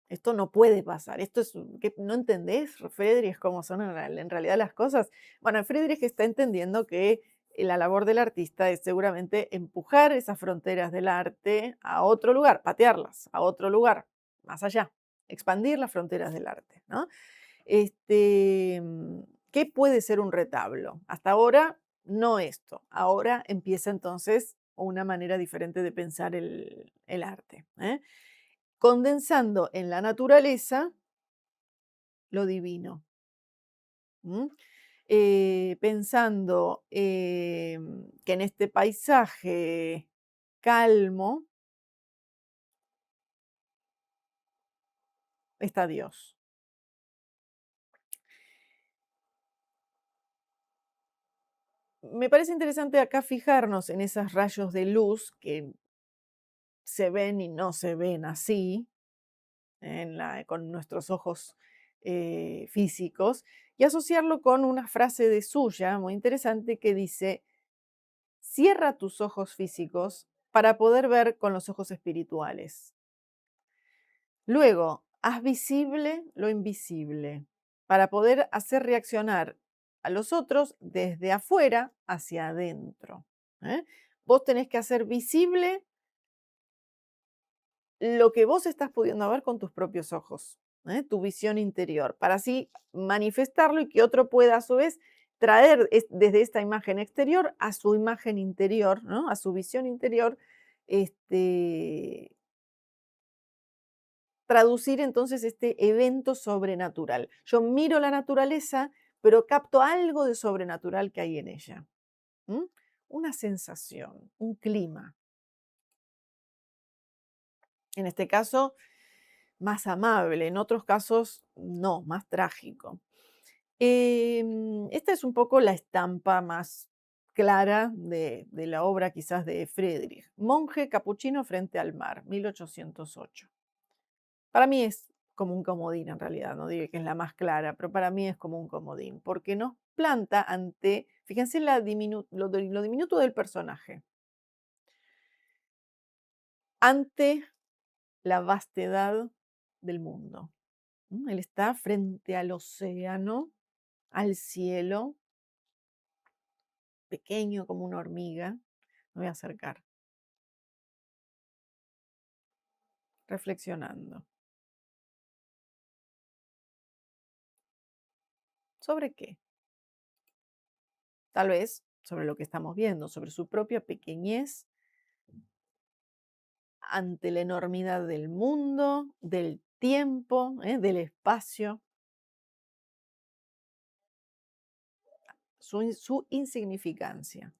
A: Esto no puede pasar. Esto es, ¿qué, no entendés, Friedrich, cómo son en realidad las cosas? Bueno, Friedrich está entendiendo que la labor del artista es seguramente empujar esas fronteras del arte a otro lugar, patearlas a otro lugar, más allá, expandir las fronteras del arte, ¿no? Este, mm, ¿Qué puede ser un retablo? Hasta ahora, no esto. Ahora empieza entonces una manera diferente de pensar el arte, ¿eh? Condensando en la naturaleza lo divino. ¿M? Pensando que en este paisaje calmo está Dios. Me parece interesante acá fijarnos en esos rayos de luz que se ven y no se ven así con nuestros ojos físicos y asociarlo con una frase de suya muy interesante que dice: cierra tus ojos físicos para poder ver con los ojos espirituales. Luego, haz visible lo invisible para poder hacer reaccionar a los otros desde afuera hacia adentro. ¿Eh? Vos tenés que hacer visible lo que vos estás pudiendo ver con tus propios ojos, tu visión interior, para así manifestarlo y que otro pueda a su vez traer desde esta imagen exterior a su imagen interior, ¿no? A su visión interior, este, traducir entonces este evento sobrenatural. Yo miro la naturaleza, pero capto algo de sobrenatural que hay en ella. ¿M? Una sensación, un clima. En este caso, más amable, en otros casos, no, más trágico. Esta es un poco la estampa más clara de la obra quizás de Friedrich. Monje capuchino frente al mar, 1808. Para mí es como un comodín en realidad, no digo que es la más clara, pero para mí es como un comodín, porque nos planta ante, fíjense lo diminuto del personaje, ante la vastedad del mundo. Él está frente al océano, al cielo, pequeño como una hormiga. Me voy a acercar, reflexionando. ¿Sobre qué? Tal vez sobre lo que estamos viendo, sobre su propia pequeñez ante la enormidad del mundo, del tiempo, del espacio, su insignificancia.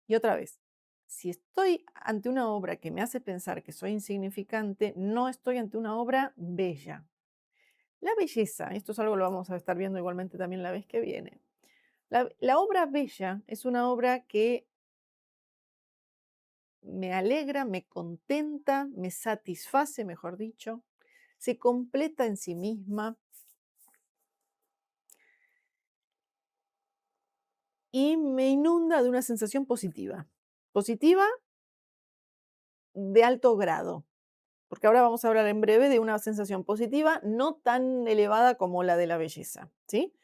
A: Y otra vez, si estoy ante una obra que me hace pensar que soy insignificante, no estoy ante una obra bella. La belleza, esto es algo que lo vamos a estar viendo igualmente también la vez que viene. La obra bella es una obra que me alegra, me contenta, me satisface, mejor dicho, se completa en sí misma y me inunda de una sensación positiva. Positiva de alto grado. porque ahora vamos a hablar en breve de una sensación positiva no tan elevada como la de la belleza, ¿sí?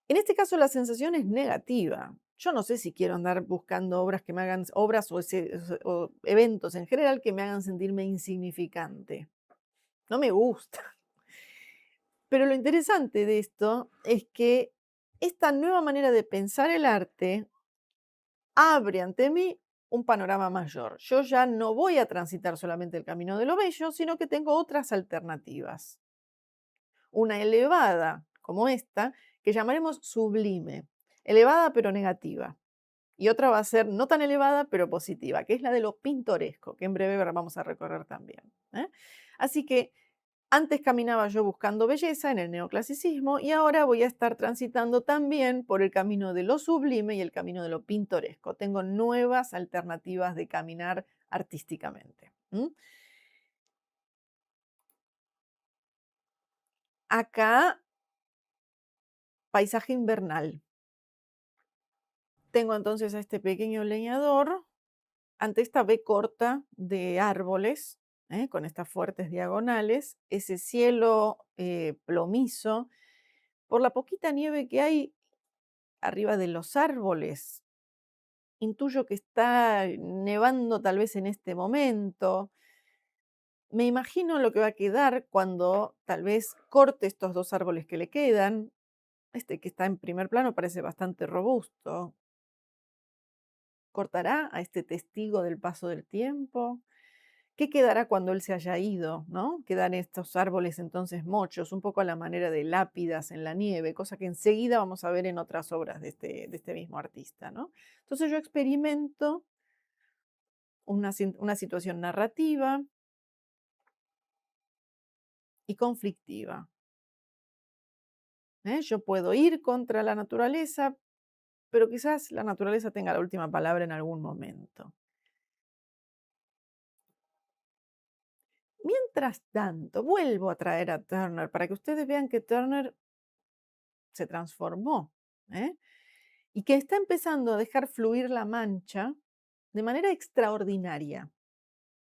A: En este caso la sensación es negativa. Yo no sé si quiero andar buscando obras que me hagan, obras o eventos en general que me hagan sentirme insignificante. No me gusta. Pero lo interesante de esto es que esta nueva manera de pensar el arte abre ante mí un panorama mayor. Yo ya no voy a transitar solamente el camino de lo bello, sino que tengo otras alternativas. Una elevada como esta, que llamaremos sublime, elevada pero negativa. Y otra va a ser no tan elevada pero positiva, que es la de lo pintoresco, que en breve vamos a recorrer también. ¿Eh? Así que antes caminaba yo buscando belleza en el neoclasicismo y ahora voy a estar transitando también por el camino de lo sublime y el camino de lo pintoresco. Tengo nuevas alternativas de caminar artísticamente. Acá, paisaje invernal. Tengo entonces a este pequeño leñador ante esta V corta de árboles, con estas fuertes diagonales, ese cielo plomizo, por la poquita nieve que hay arriba de los árboles. Intuyo que está nevando tal vez en este momento. Me imagino lo que va a quedar cuando tal vez corte estos dos árboles que le quedan. Este que está en primer plano parece bastante robusto. ¿Cortará a este testigo del paso del tiempo? ¿Qué quedará cuando él se haya ido? ¿No? Quedan estos árboles entonces mochos, un poco a la manera de lápidas en la nieve, cosa que enseguida vamos a ver en otras obras de este mismo artista, ¿no? Entonces yo experimento una situación narrativa y conflictiva. Yo puedo ir contra la naturaleza, pero quizás la naturaleza tenga la última palabra en algún momento. Mientras tanto, vuelvo a traer a Turner para que ustedes vean que Turner se transformó, ¿eh? Y que está empezando a dejar fluir la mancha de manera extraordinaria.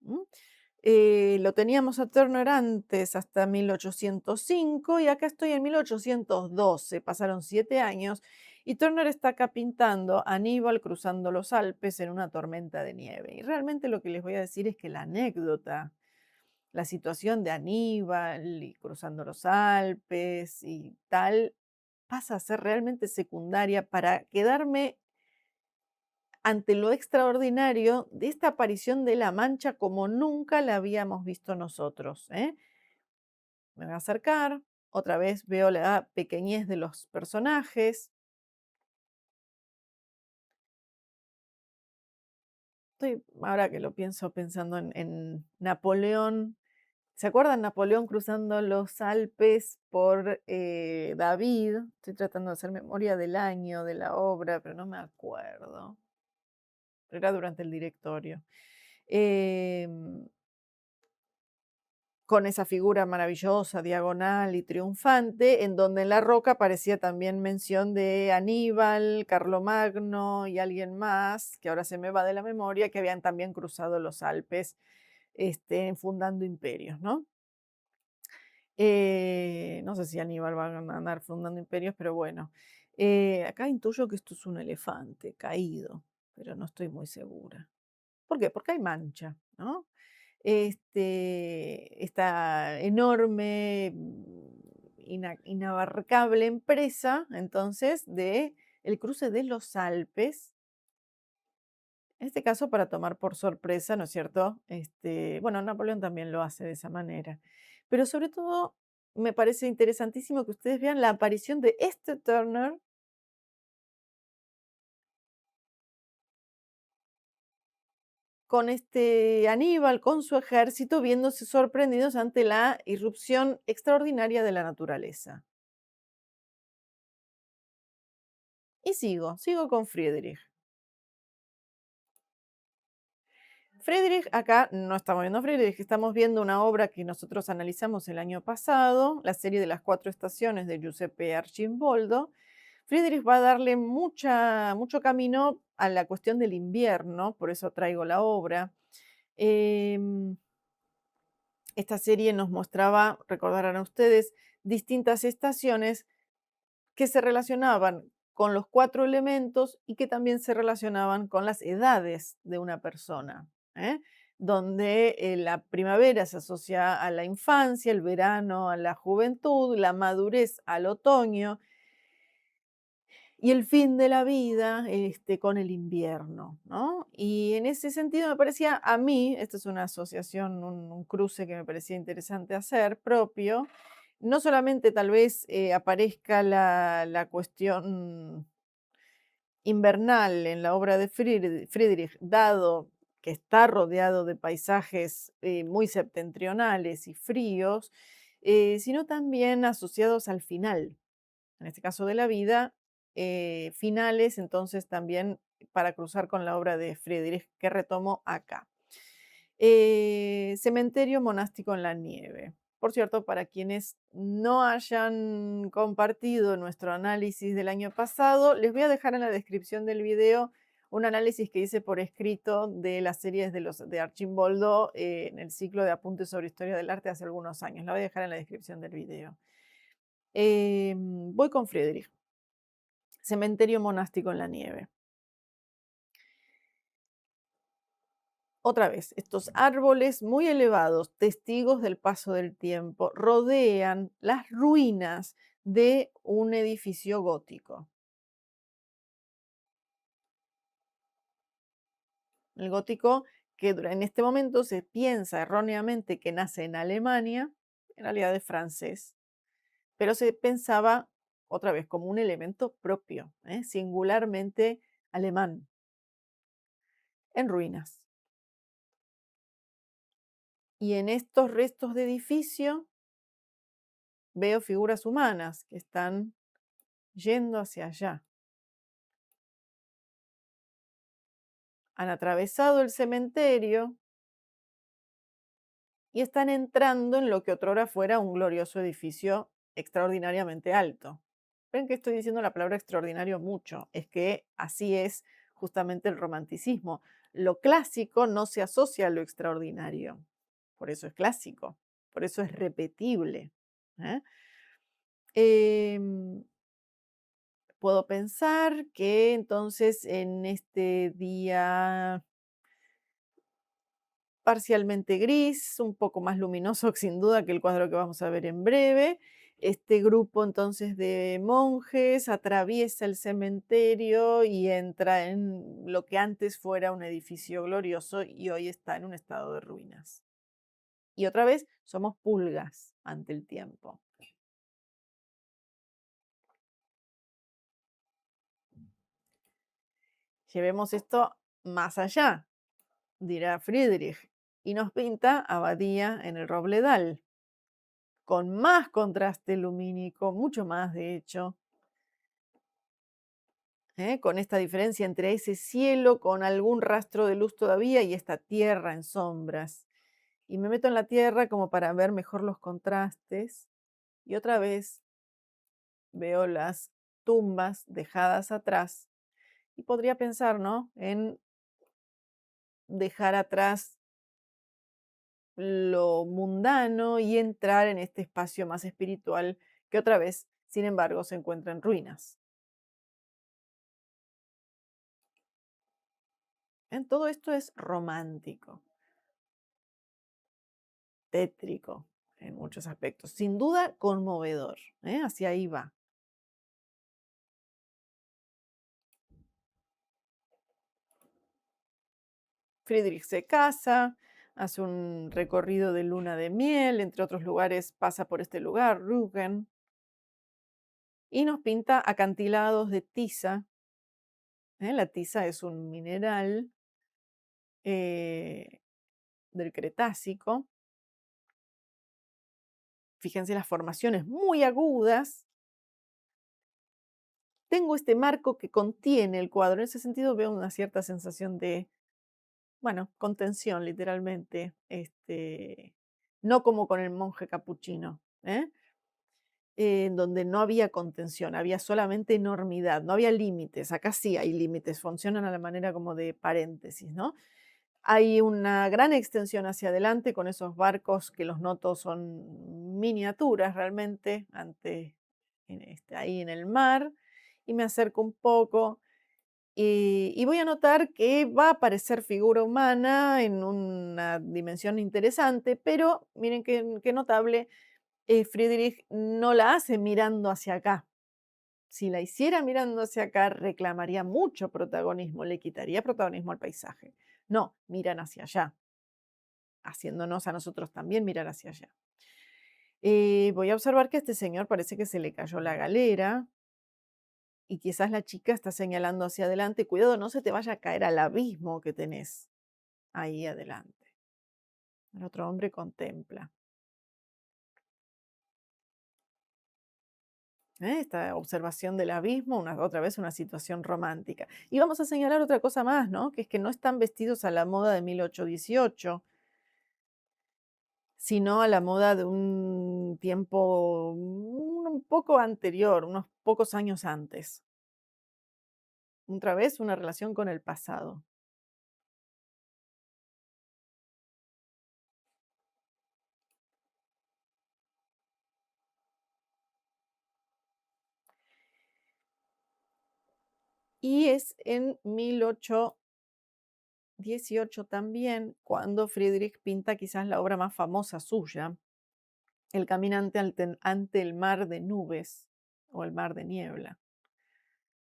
A: ¿M? Lo teníamos a Turner antes hasta 1805 y acá estoy en 1812, pasaron 7 años y Turner está acá pintando a Aníbal cruzando los Alpes en una tormenta de nieve. Y realmente lo que les voy a decir es que la anécdota, la situación de Aníbal y cruzando los Alpes y tal, pasa a ser realmente secundaria para quedarme ante lo extraordinario de esta aparición de la mancha como nunca la habíamos visto nosotros. Me voy a acercar, otra vez veo la pequeñez de los personajes. Estoy, ahora que lo pienso, pensando en Napoleón. ¿Se acuerdan Napoleón cruzando los Alpes por David? Estoy tratando de hacer memoria del año de la obra, pero no me acuerdo. Era durante el directorio. Em, con esa figura maravillosa, diagonal y triunfante, en donde en la roca aparecía también mención de Aníbal, Carlomagno y alguien más, que ahora se me va de la memoria, que habían también cruzado los Alpes fundando imperios, ¿no? No sé si Aníbal va a andar fundando imperios, pero bueno. Acá intuyo que esto es un elefante caído, pero no estoy muy segura. ¿Por qué? Porque hay mancha, ¿no? Esta enorme, inabarcable empresa, entonces, de el cruce de los Alpes, en este caso para tomar por sorpresa, ¿no es cierto? Bueno, Napoleón también lo hace de esa manera. Pero sobre todo, me parece interesantísimo que ustedes vean la aparición de este Turner con este Aníbal, con su ejército, viéndose sorprendidos ante la irrupción extraordinaria de la naturaleza. Y sigo con Friedrich. Friedrich, acá no estamos viendo a Friedrich, estamos viendo una obra que nosotros analizamos el año pasado, la serie de las 4 estaciones de Giuseppe Arcimboldo. Friedrich va a darle mucho camino a la cuestión del invierno, por eso traigo la obra. Em, Esta serie nos mostraba, recordarán ustedes, distintas estaciones que se relacionaban con los 4 elementos y que también se relacionaban con las edades de una persona, ¿eh? Donde la primavera se asocia a la infancia, el verano a la juventud, la madurez al otoño y el fin de la vida con el invierno, ¿no? Y en ese sentido me parecía a mí, esto es una asociación, un cruce que me parecía interesante hacer propio, no solamente tal vez aparezca la cuestión invernal en la obra de Friedrich, dado que está rodeado de paisajes muy septentrionales y fríos, sino también asociados al final, en este caso de la vida, finales, entonces también para cruzar con la obra de Friedrich que retomo acá. Cementerio monástico en la nieve. Por cierto, para quienes no hayan compartido nuestro análisis del año pasado, les voy a dejar en la descripción del video un análisis que hice por escrito de las series de Archimboldo en el ciclo de apuntes sobre historia del arte hace algunos años. La voy a dejar en la descripción del video. Voy con Friedrich. Cementerio monástico en la nieve. Otra vez, estos árboles muy elevados, testigos del paso del tiempo, rodean las ruinas de un edificio gótico. El gótico que en este momento se piensa erróneamente que nace en Alemania, en realidad es francés, pero se pensaba otra vez como un elemento propio, singularmente alemán, en ruinas. Y en estos restos de edificio veo figuras humanas que están yendo hacia allá. Han atravesado el cementerio y están entrando en lo que otrora fuera un glorioso edificio extraordinariamente alto. Ven que estoy diciendo la palabra extraordinario mucho, es que así es justamente el romanticismo. Lo clásico no se asocia a lo extraordinario, por eso es clásico, por eso es repetible. ¿Eh? Em, Puedo pensar que entonces en este día parcialmente gris, un poco más luminoso sin duda que el cuadro que vamos a ver en breve. Este grupo entonces de monjes atraviesa el cementerio y entra en lo que antes fuera un edificio glorioso y hoy está en un estado de ruinas. Y otra vez somos pulgas ante el tiempo. Llevemos esto más allá, dirá Friedrich, y nos pinta Abadía en el Robledal, con más contraste lumínico, mucho más de hecho, con esta diferencia entre ese cielo con algún rastro de luz todavía y esta tierra en sombras. Y me meto en la tierra como para ver mejor los contrastes y otra vez veo las tumbas dejadas atrás y podría pensar, ¿no? En dejar atrás lo mundano y entrar en este espacio más espiritual que otra vez, sin embargo, se encuentra en ruinas. En todo esto es romántico, tétrico en muchos aspectos, sin duda conmovedor, hacia ahí va. Friedrich se casa, hace un recorrido de luna de miel, entre otros lugares pasa por este lugar, Rügen, y nos pinta acantilados de tiza. La tiza es un mineral eh, del Cretácico. Fíjense las formaciones muy agudas. Tengo este marco que contiene el cuadro. En ese sentido veo una cierta sensación de, bueno, contención, literalmente. No como con el monje capuchino, en donde no había contención, había solamente enormidad, no había límites. Acá sí hay límites, funcionan a la manera como de paréntesis, ¿no? Hay una gran extensión hacia adelante con esos barcos que los noto son miniaturas realmente ahí en el mar, y me acerco un poco y voy a notar que va a aparecer figura humana en una dimensión interesante, pero miren qué notable, Friedrich no la hace mirando hacia acá. Si la hiciera mirando hacia acá, reclamaría mucho protagonismo, le quitaría protagonismo al paisaje. No, miran hacia allá, haciéndonos a nosotros también mirar hacia allá. Voy a observar que a este señor parece que se le cayó la galera y quizás la chica está señalando hacia adelante. Cuidado, no se te vaya a caer al abismo que tenés ahí adelante. El otro hombre contempla. Esta observación del abismo, otra vez una situación romántica. Y vamos a señalar otra cosa más, ¿no? Que es que no están vestidos a la moda de 1818, sino a la moda de un tiempo un poco anterior, unos pocos años antes. Otra vez una relación con el pasado. Y es en 1818 también cuando Friedrich pinta quizás la obra más famosa suya, El caminante ante el mar de nubes o el mar de niebla.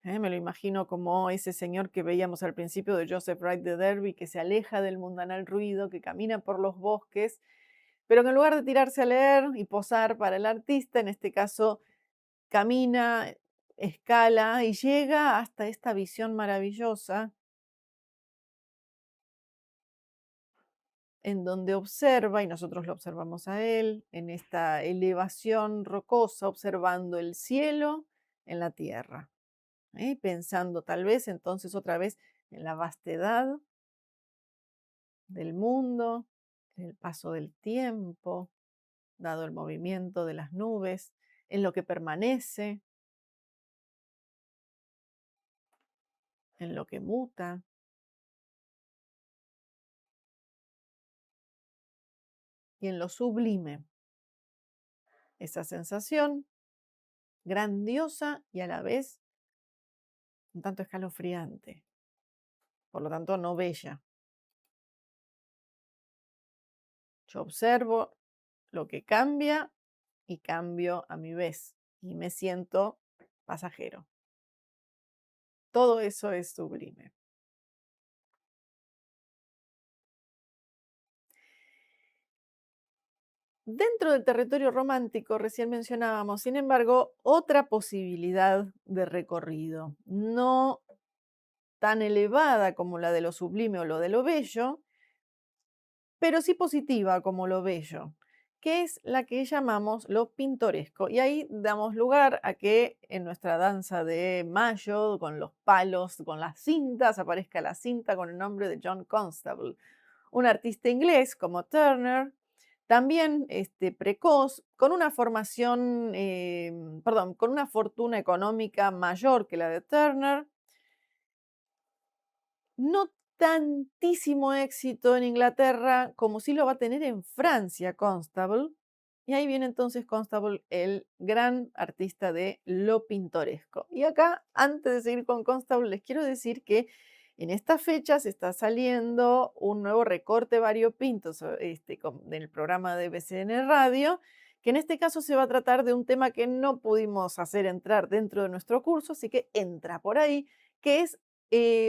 A: Me lo imagino como ese señor que veíamos al principio de Joseph Wright de Derby, que se aleja del mundanal ruido, que camina por los bosques, pero que en lugar de tirarse a leer y posar para el artista, en este caso camina, escala y llega hasta esta visión maravillosa en donde observa, y nosotros lo observamos a él, en esta elevación rocosa, observando el cielo en la tierra, pensando tal vez entonces otra vez en la vastedad del mundo, en el paso del tiempo, dado el movimiento de las nubes, en lo que permanece, en lo que muta, y en lo sublime. Esa sensación grandiosa y a la vez un tanto escalofriante, por lo tanto no bella. Yo observo lo que cambia y cambio a mi vez y me siento pasajero. Todo eso es sublime. Dentro del territorio romántico, recién mencionábamos, sin embargo, otra posibilidad de recorrido, no tan elevada como la de lo sublime o lo de lo bello, pero sí positiva como lo bello, que es la que llamamos lo pintoresco. Y ahí damos lugar a que en nuestra danza de mayo, con los palos, con las cintas, aparezca la cinta con el nombre de John Constable, un artista inglés como Turner, también precoz, con una formación, perdón, con una fortuna económica mayor que la de Turner, no tantísimo éxito en Inglaterra como sí lo va a tener en Francia Constable. Y ahí viene entonces Constable, el gran artista de lo pintoresco. Y acá, antes de seguir con Constable, les quiero decir que en estas fechas está saliendo un nuevo recorte variopinto del programa de BCN Radio, que en este caso se va a tratar de un tema que no pudimos hacer entrar dentro de nuestro curso, así que entra por ahí, que es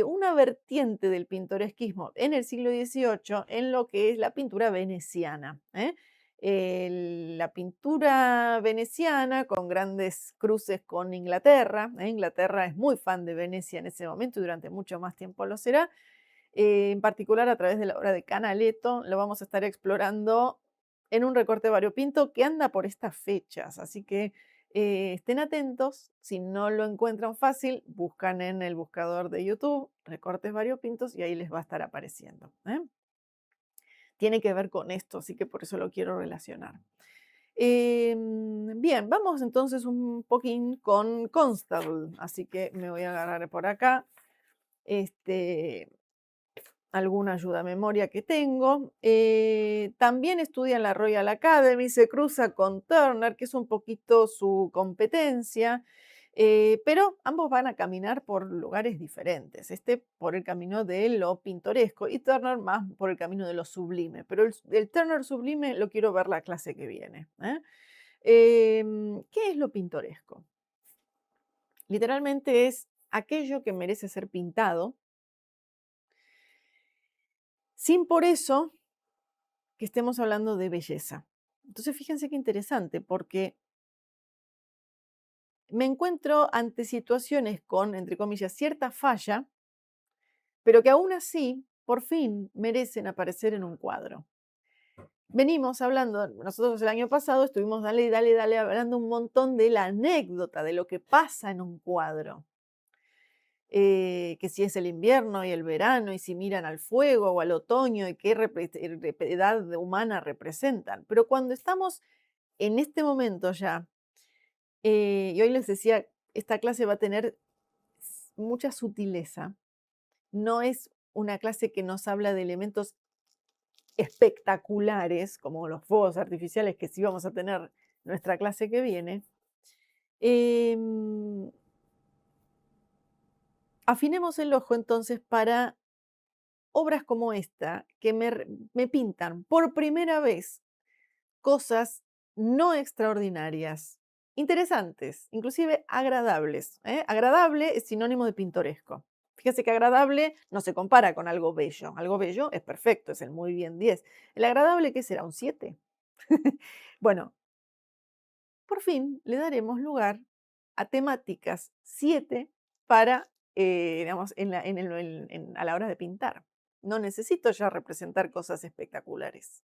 A: una vertiente del pintoresquismo en el siglo XVIII en lo que es la pintura veneciana. La pintura veneciana con grandes cruces con Inglaterra. Inglaterra es muy fan de Venecia en ese momento y durante mucho más tiempo lo será. En particular a través de la obra de Canaletto, lo vamos a estar explorando en un recorte variopinto que anda por estas fechas. Así que estén atentos, si no lo encuentran fácil, buscan en el buscador de YouTube recortes variopintos y ahí les va a estar apareciendo. Tiene que ver con esto, así que por eso lo quiero relacionar. Bien, vamos entonces un poquín con Constable, así que me voy a agarrar por acá. Este, alguna ayuda a memoria que tengo. También estudia en la Royal Academy, se cruza con Turner, que es un poquito su competencia, pero ambos van a caminar por lugares diferentes. Este por el camino de lo pintoresco y Turner más por el camino de lo sublime. Pero el Turner sublime lo quiero ver la clase que viene. ¿Qué es lo pintoresco? Literalmente es aquello que merece ser pintado, sin por eso que estemos hablando de belleza. Entonces, fíjense qué interesante, porque me encuentro ante situaciones con, entre comillas, cierta falla, pero que aún así, por fin, merecen aparecer en un cuadro. Venimos hablando, nosotros el año pasado estuvimos dale y dale, dale, hablando un montón de la anécdota, de lo que pasa en un cuadro. Que si es el invierno y el verano, y si miran al fuego o al otoño, y qué edad humana representan. Pero cuando estamos en este momento ya, y hoy les decía, esta clase va a tener mucha sutileza, no es una clase que nos habla de elementos espectaculares, como los fuegos artificiales que sí vamos a tener nuestra clase que viene. Em, Afinemos el ojo entonces para obras como esta, que me pintan por primera vez cosas no extraordinarias, interesantes, inclusive agradables. Agradable es sinónimo de pintoresco. Fíjese que agradable no se compara con algo bello. Algo bello es perfecto, es el muy bien 10. ¿El agradable qué será? ¿Un 7? Bueno, por fin le daremos lugar a temáticas 7 para, digamos, a la hora de pintar. No necesito ya representar cosas espectaculares.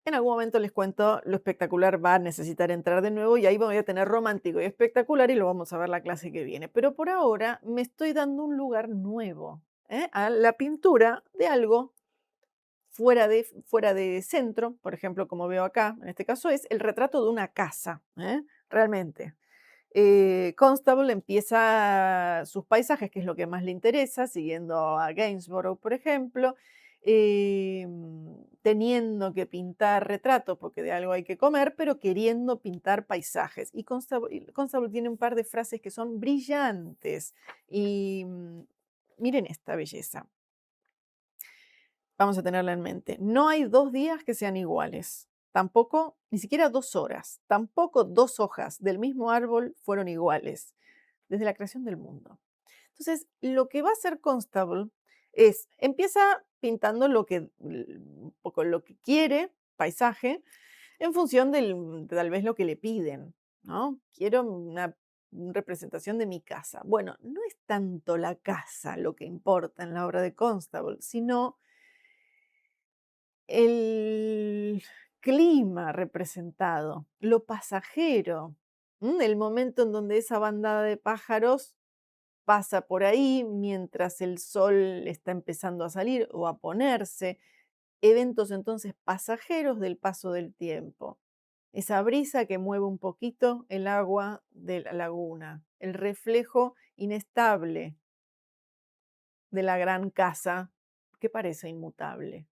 A: En algún momento les cuento, lo espectacular va a necesitar entrar de nuevo y ahí voy a tener romántico y espectacular y lo vamos a ver la clase que viene. Pero por ahora me estoy dando un lugar nuevo, a la pintura de algo fuera de centro, por ejemplo, como veo acá, en este caso es el retrato de una casa, realmente. Constable empieza sus paisajes, que es lo que más le interesa, siguiendo a Gainsborough, por ejemplo, teniendo que pintar retratos, porque de algo hay que comer, pero queriendo pintar paisajes. Y Constable tiene un par de frases que son brillantes. Y miren esta belleza. Vamos a tenerla en mente. No hay 2 días que sean iguales. Tampoco, ni siquiera 2 horas. Tampoco 2 hojas del mismo árbol fueron iguales desde la creación del mundo. Entonces, lo que va a hacer Constable es, empieza pintando un poco lo que quiere, paisaje, en función de tal vez lo que le piden, ¿no? Quiero una representación de mi casa. Bueno, no es tanto la casa lo que importa en la obra de Constable, sino el clima representado, lo pasajero, el momento en donde esa bandada de pájaros pasa por ahí mientras el sol está empezando a salir o a ponerse, eventos entonces pasajeros del paso del tiempo. Esa brisa que mueve un poquito el agua de la laguna, el reflejo inestable de la gran casa que parece inmutable.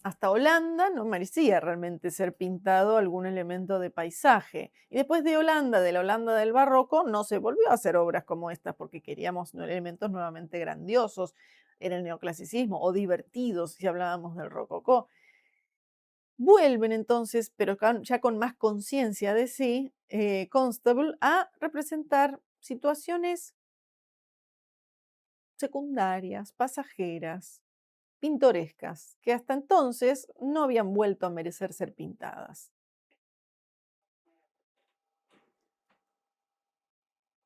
A: Hasta Holanda no merecía realmente ser pintado algún elemento de paisaje. Y después de Holanda, de la Holanda del barroco, no se volvió a hacer obras como estas porque queríamos elementos nuevamente grandiosos. Era el neoclasicismo o divertidos si hablábamos del rococó. Vuelven entonces, pero ya con más conciencia de sí, Constable, a representar situaciones secundarias, pasajeras, pintorescas, que hasta entonces no habían vuelto a merecer ser pintadas.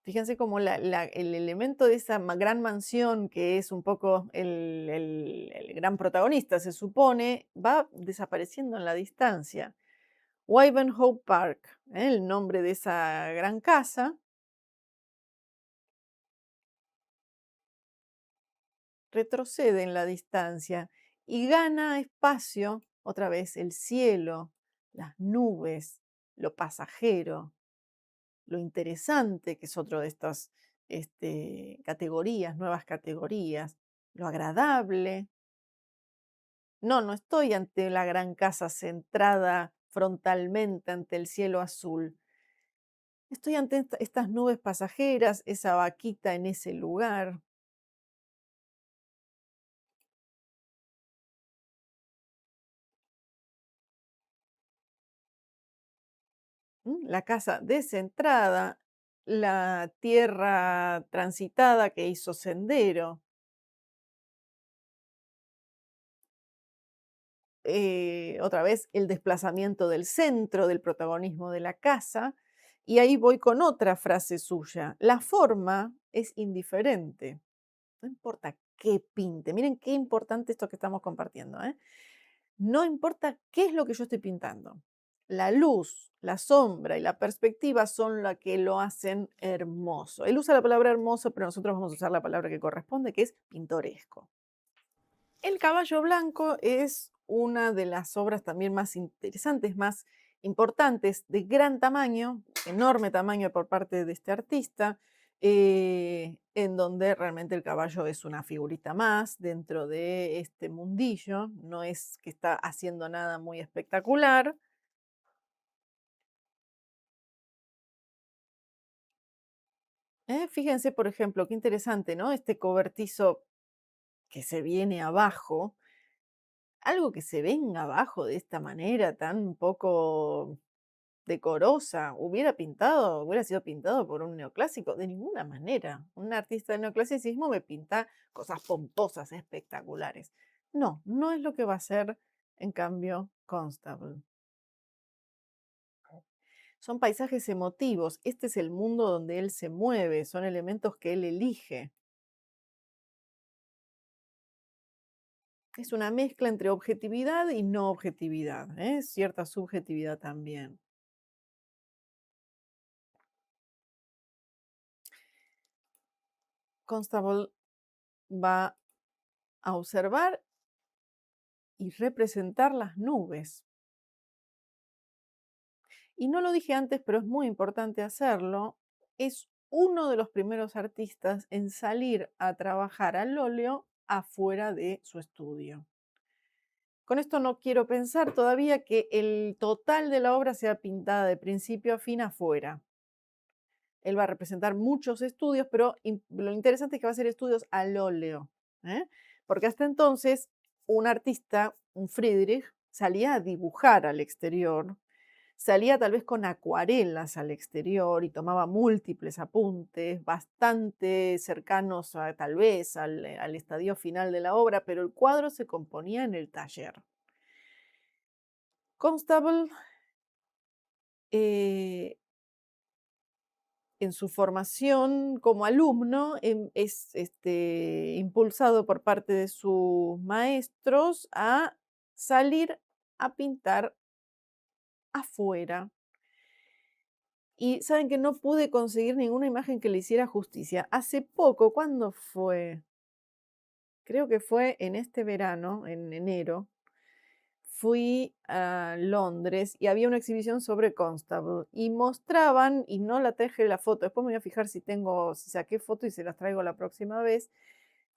A: Fíjense cómo el elemento de esa gran mansión, que es un poco el gran protagonista, se supone, va desapareciendo en la distancia. Wivenhoe Park, el nombre de esa gran casa, retrocede en la distancia y gana espacio Otra vez el cielo, las nubes, lo pasajero, lo interesante, que es otro de estas categorías, nuevas categorías, lo agradable. No, no estoy ante la gran casa centrada frontalmente ante el cielo azul. Estoy ante estas nubes pasajeras, esa vaquita en ese lugar. La casa descentrada, la tierra transitada que hizo sendero, otra vez el desplazamiento del centro, del protagonismo de la casa. Y ahí voy con otra frase suya. La forma es indiferente. No importa qué pinte. Miren qué importante esto que estamos compartiendo, ¿eh? No importa qué es lo que yo estoy pintando. La luz, la sombra y la perspectiva son la que lo hacen hermoso. Él usa la palabra hermoso, pero nosotros vamos a usar la palabra que corresponde, que es pintoresco. El caballo blanco es una de las obras también más interesantes, más importantes, de gran tamaño, enorme tamaño por parte de este artista, en donde realmente el caballo es una figurita más dentro de este mundillo, no es que está haciendo nada muy espectacular. Fíjense, por ejemplo, qué interesante, ¿no? Este cobertizo que se viene abajo, algo que se venga abajo de esta manera tan poco decorosa, hubiera sido pintado por un neoclásico, de ninguna manera. Un artista del neoclasicismo me pinta cosas pomposas, espectaculares. No, no es lo que va a hacer, en cambio, Constable. Son paisajes emotivos, este es el mundo donde él se mueve, son elementos que él elige. Es una mezcla entre objetividad y no objetividad, ¿eh? Cierta subjetividad también. Constable va a observar y representar las nubes. Y no lo dije antes, pero es muy importante hacerlo. Es uno de los primeros artistas en salir a trabajar al óleo afuera de su estudio. Con esto no quiero pensar todavía que el total de la obra sea pintada de principio a fin afuera. Él va a representar muchos estudios, pero lo interesante es que va a ser estudios al óleo, ¿eh? Porque hasta entonces un artista, un Friedrich, salía a dibujar al exterior, salía tal vez con acuarelas al exterior y tomaba múltiples apuntes, bastante cercanos tal vez al estadio final de la obra, pero el cuadro se componía en el taller. Constable, eh, en su formación como alumno, es impulsado por parte de sus maestros a salir a pintar afuera. Y saben que no pude conseguir ninguna imagen que le hiciera justicia. Hace poco, ¿cuándo fue? Creo que fue en este verano, en enero, fui a Londres y había una exhibición sobre Constable y mostraban, y no la traje la foto, después me voy a fijar si saqué foto y se las traigo la próxima vez,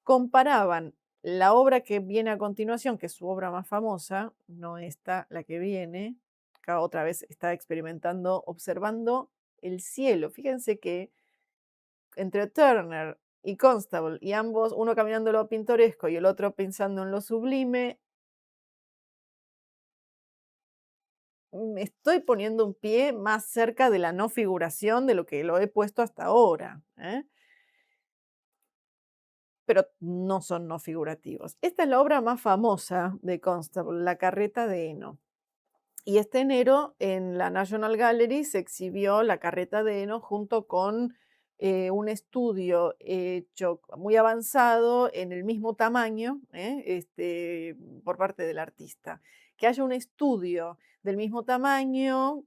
A: comparaban la obra que viene a continuación, que es su obra más famosa, no esta, la que viene, acá otra vez está experimentando, observando el cielo. Fíjense que entre Turner y Constable, y ambos, uno caminando lo pintoresco y el otro pensando en lo sublime, estoy poniendo un pie más cerca de la no figuración de lo que lo he puesto hasta ahora, ¿eh? Pero no son no figurativos. Esta es la obra más famosa de Constable, La carreta de heno. Y este enero en la National Gallery se exhibió La carreta de heno junto con un estudio hecho muy avanzado en el mismo tamaño por parte del artista. Que haya un estudio del mismo tamaño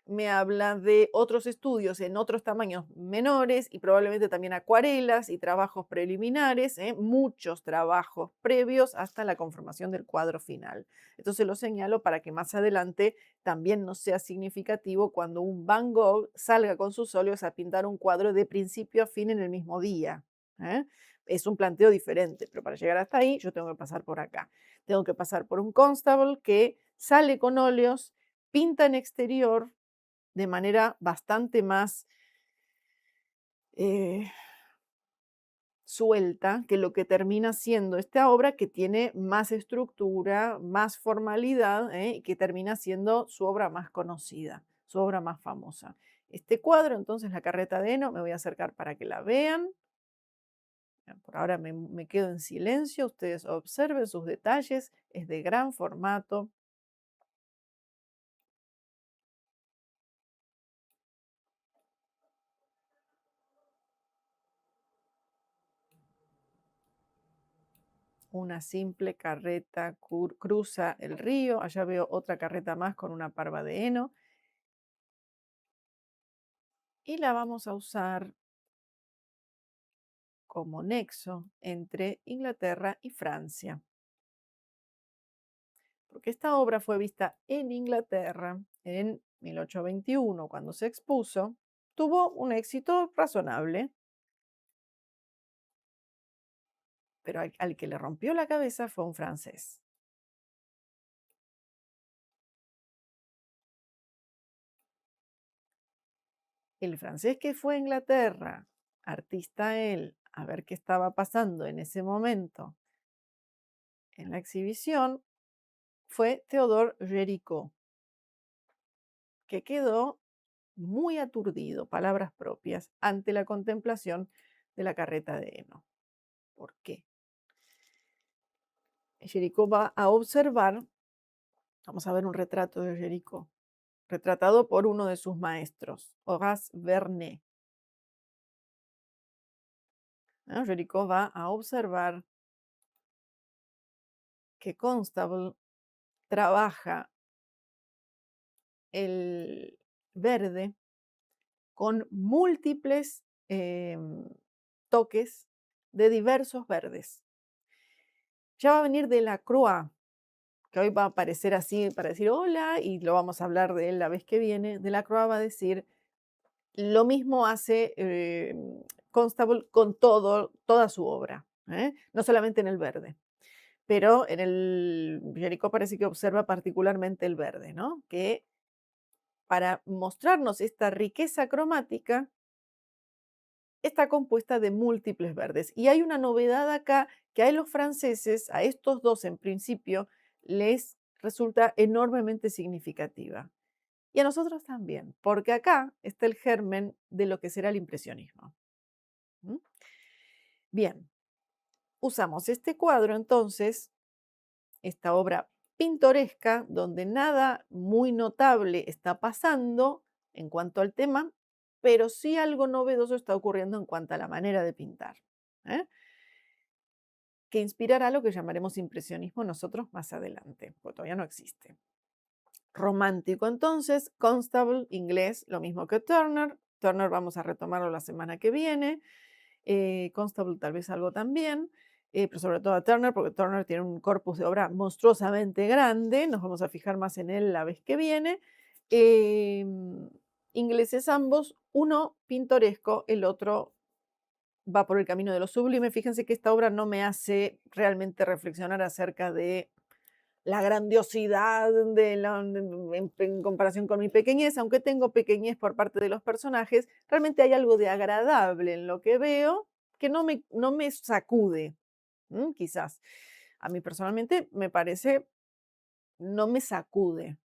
A: me habla de otros estudios en otros tamaños menores y probablemente también acuarelas y trabajos preliminares, muchos trabajos previos hasta la conformación del cuadro final. Entonces lo señalo para que más adelante también no sea significativo cuando un Van Gogh salga con sus óleos a pintar un cuadro de principio a fin en el mismo día. ¿Eh? Es un planteo diferente, pero para llegar hasta ahí yo tengo que pasar por acá. Tengo que pasar por un constable que sale con óleos, pinta en exterior, de manera bastante más eh, suelta que lo que termina siendo esta obra, que tiene más estructura, más formalidad, y que termina siendo su obra más conocida, su obra más famosa. Este cuadro, entonces, La carreta de heno, me voy a acercar para que la vean. Por ahora me quedo en silencio, ustedes observen sus detalles, es de gran formato. Una simple carreta cruza el río, allá veo otra carreta más con una parva de heno y la vamos a usar como nexo entre Inglaterra y Francia, porque esta obra fue vista en Inglaterra en 1821 cuando se expuso, tuvo un éxito razonable, pero al que le rompió la cabeza fue un francés. El francés que fue a Inglaterra, artista él, a ver qué estaba pasando en ese momento en la exhibición, fue Theodore Géricault, que quedó muy aturdido, palabras propias, ante la contemplación de la carreta de heno. ¿Por qué? Géricault va a observar, vamos a ver un retrato de Géricault, retratado por uno de sus maestros, Horace Vernet. ¿No? Géricault va a observar que Constable trabaja el verde con múltiples toques de diversos verdes. Ya va a venir de la Croix, que hoy va a aparecer así para decir hola y lo vamos a hablar de él la vez que viene. De la Croix va a decir, lo mismo hace Constable con toda su obra, no solamente en el verde. Pero en el Jericó parece que observa particularmente el verde, ¿no? Que para mostrarnos esta riqueza cromática, está compuesta de múltiples verdes. Y hay una novedad acá que a los franceses, a estos dos en principio, les resulta enormemente significativa. Y a nosotros también, porque acá está el germen de lo que será el impresionismo. ¿Mm? Bien, usamos este cuadro entonces, esta obra pintoresca, donde nada muy notable está pasando en cuanto al tema, pero sí algo novedoso está ocurriendo en cuanto a la manera de pintar. ¿Eh? Que inspirará lo que llamaremos impresionismo nosotros más adelante, porque todavía no existe. Romántico entonces, Constable, inglés, lo mismo que Turner. Turner vamos a retomarlo la semana que viene. Constable tal vez algo también, pero sobre todo a Turner, porque Turner tiene un corpus de obra monstruosamente grande. Nos vamos a fijar más en él la vez que viene. Ingleses ambos, uno pintoresco, el otro va por el camino de lo sublime. Fíjense que esta obra no me hace realmente reflexionar acerca de la grandiosidad en comparación con mi pequeñez, aunque tengo pequeñez por parte de los personajes, realmente hay algo de agradable en lo que veo que no me sacude, quizás. A mí personalmente me parece, no me sacude.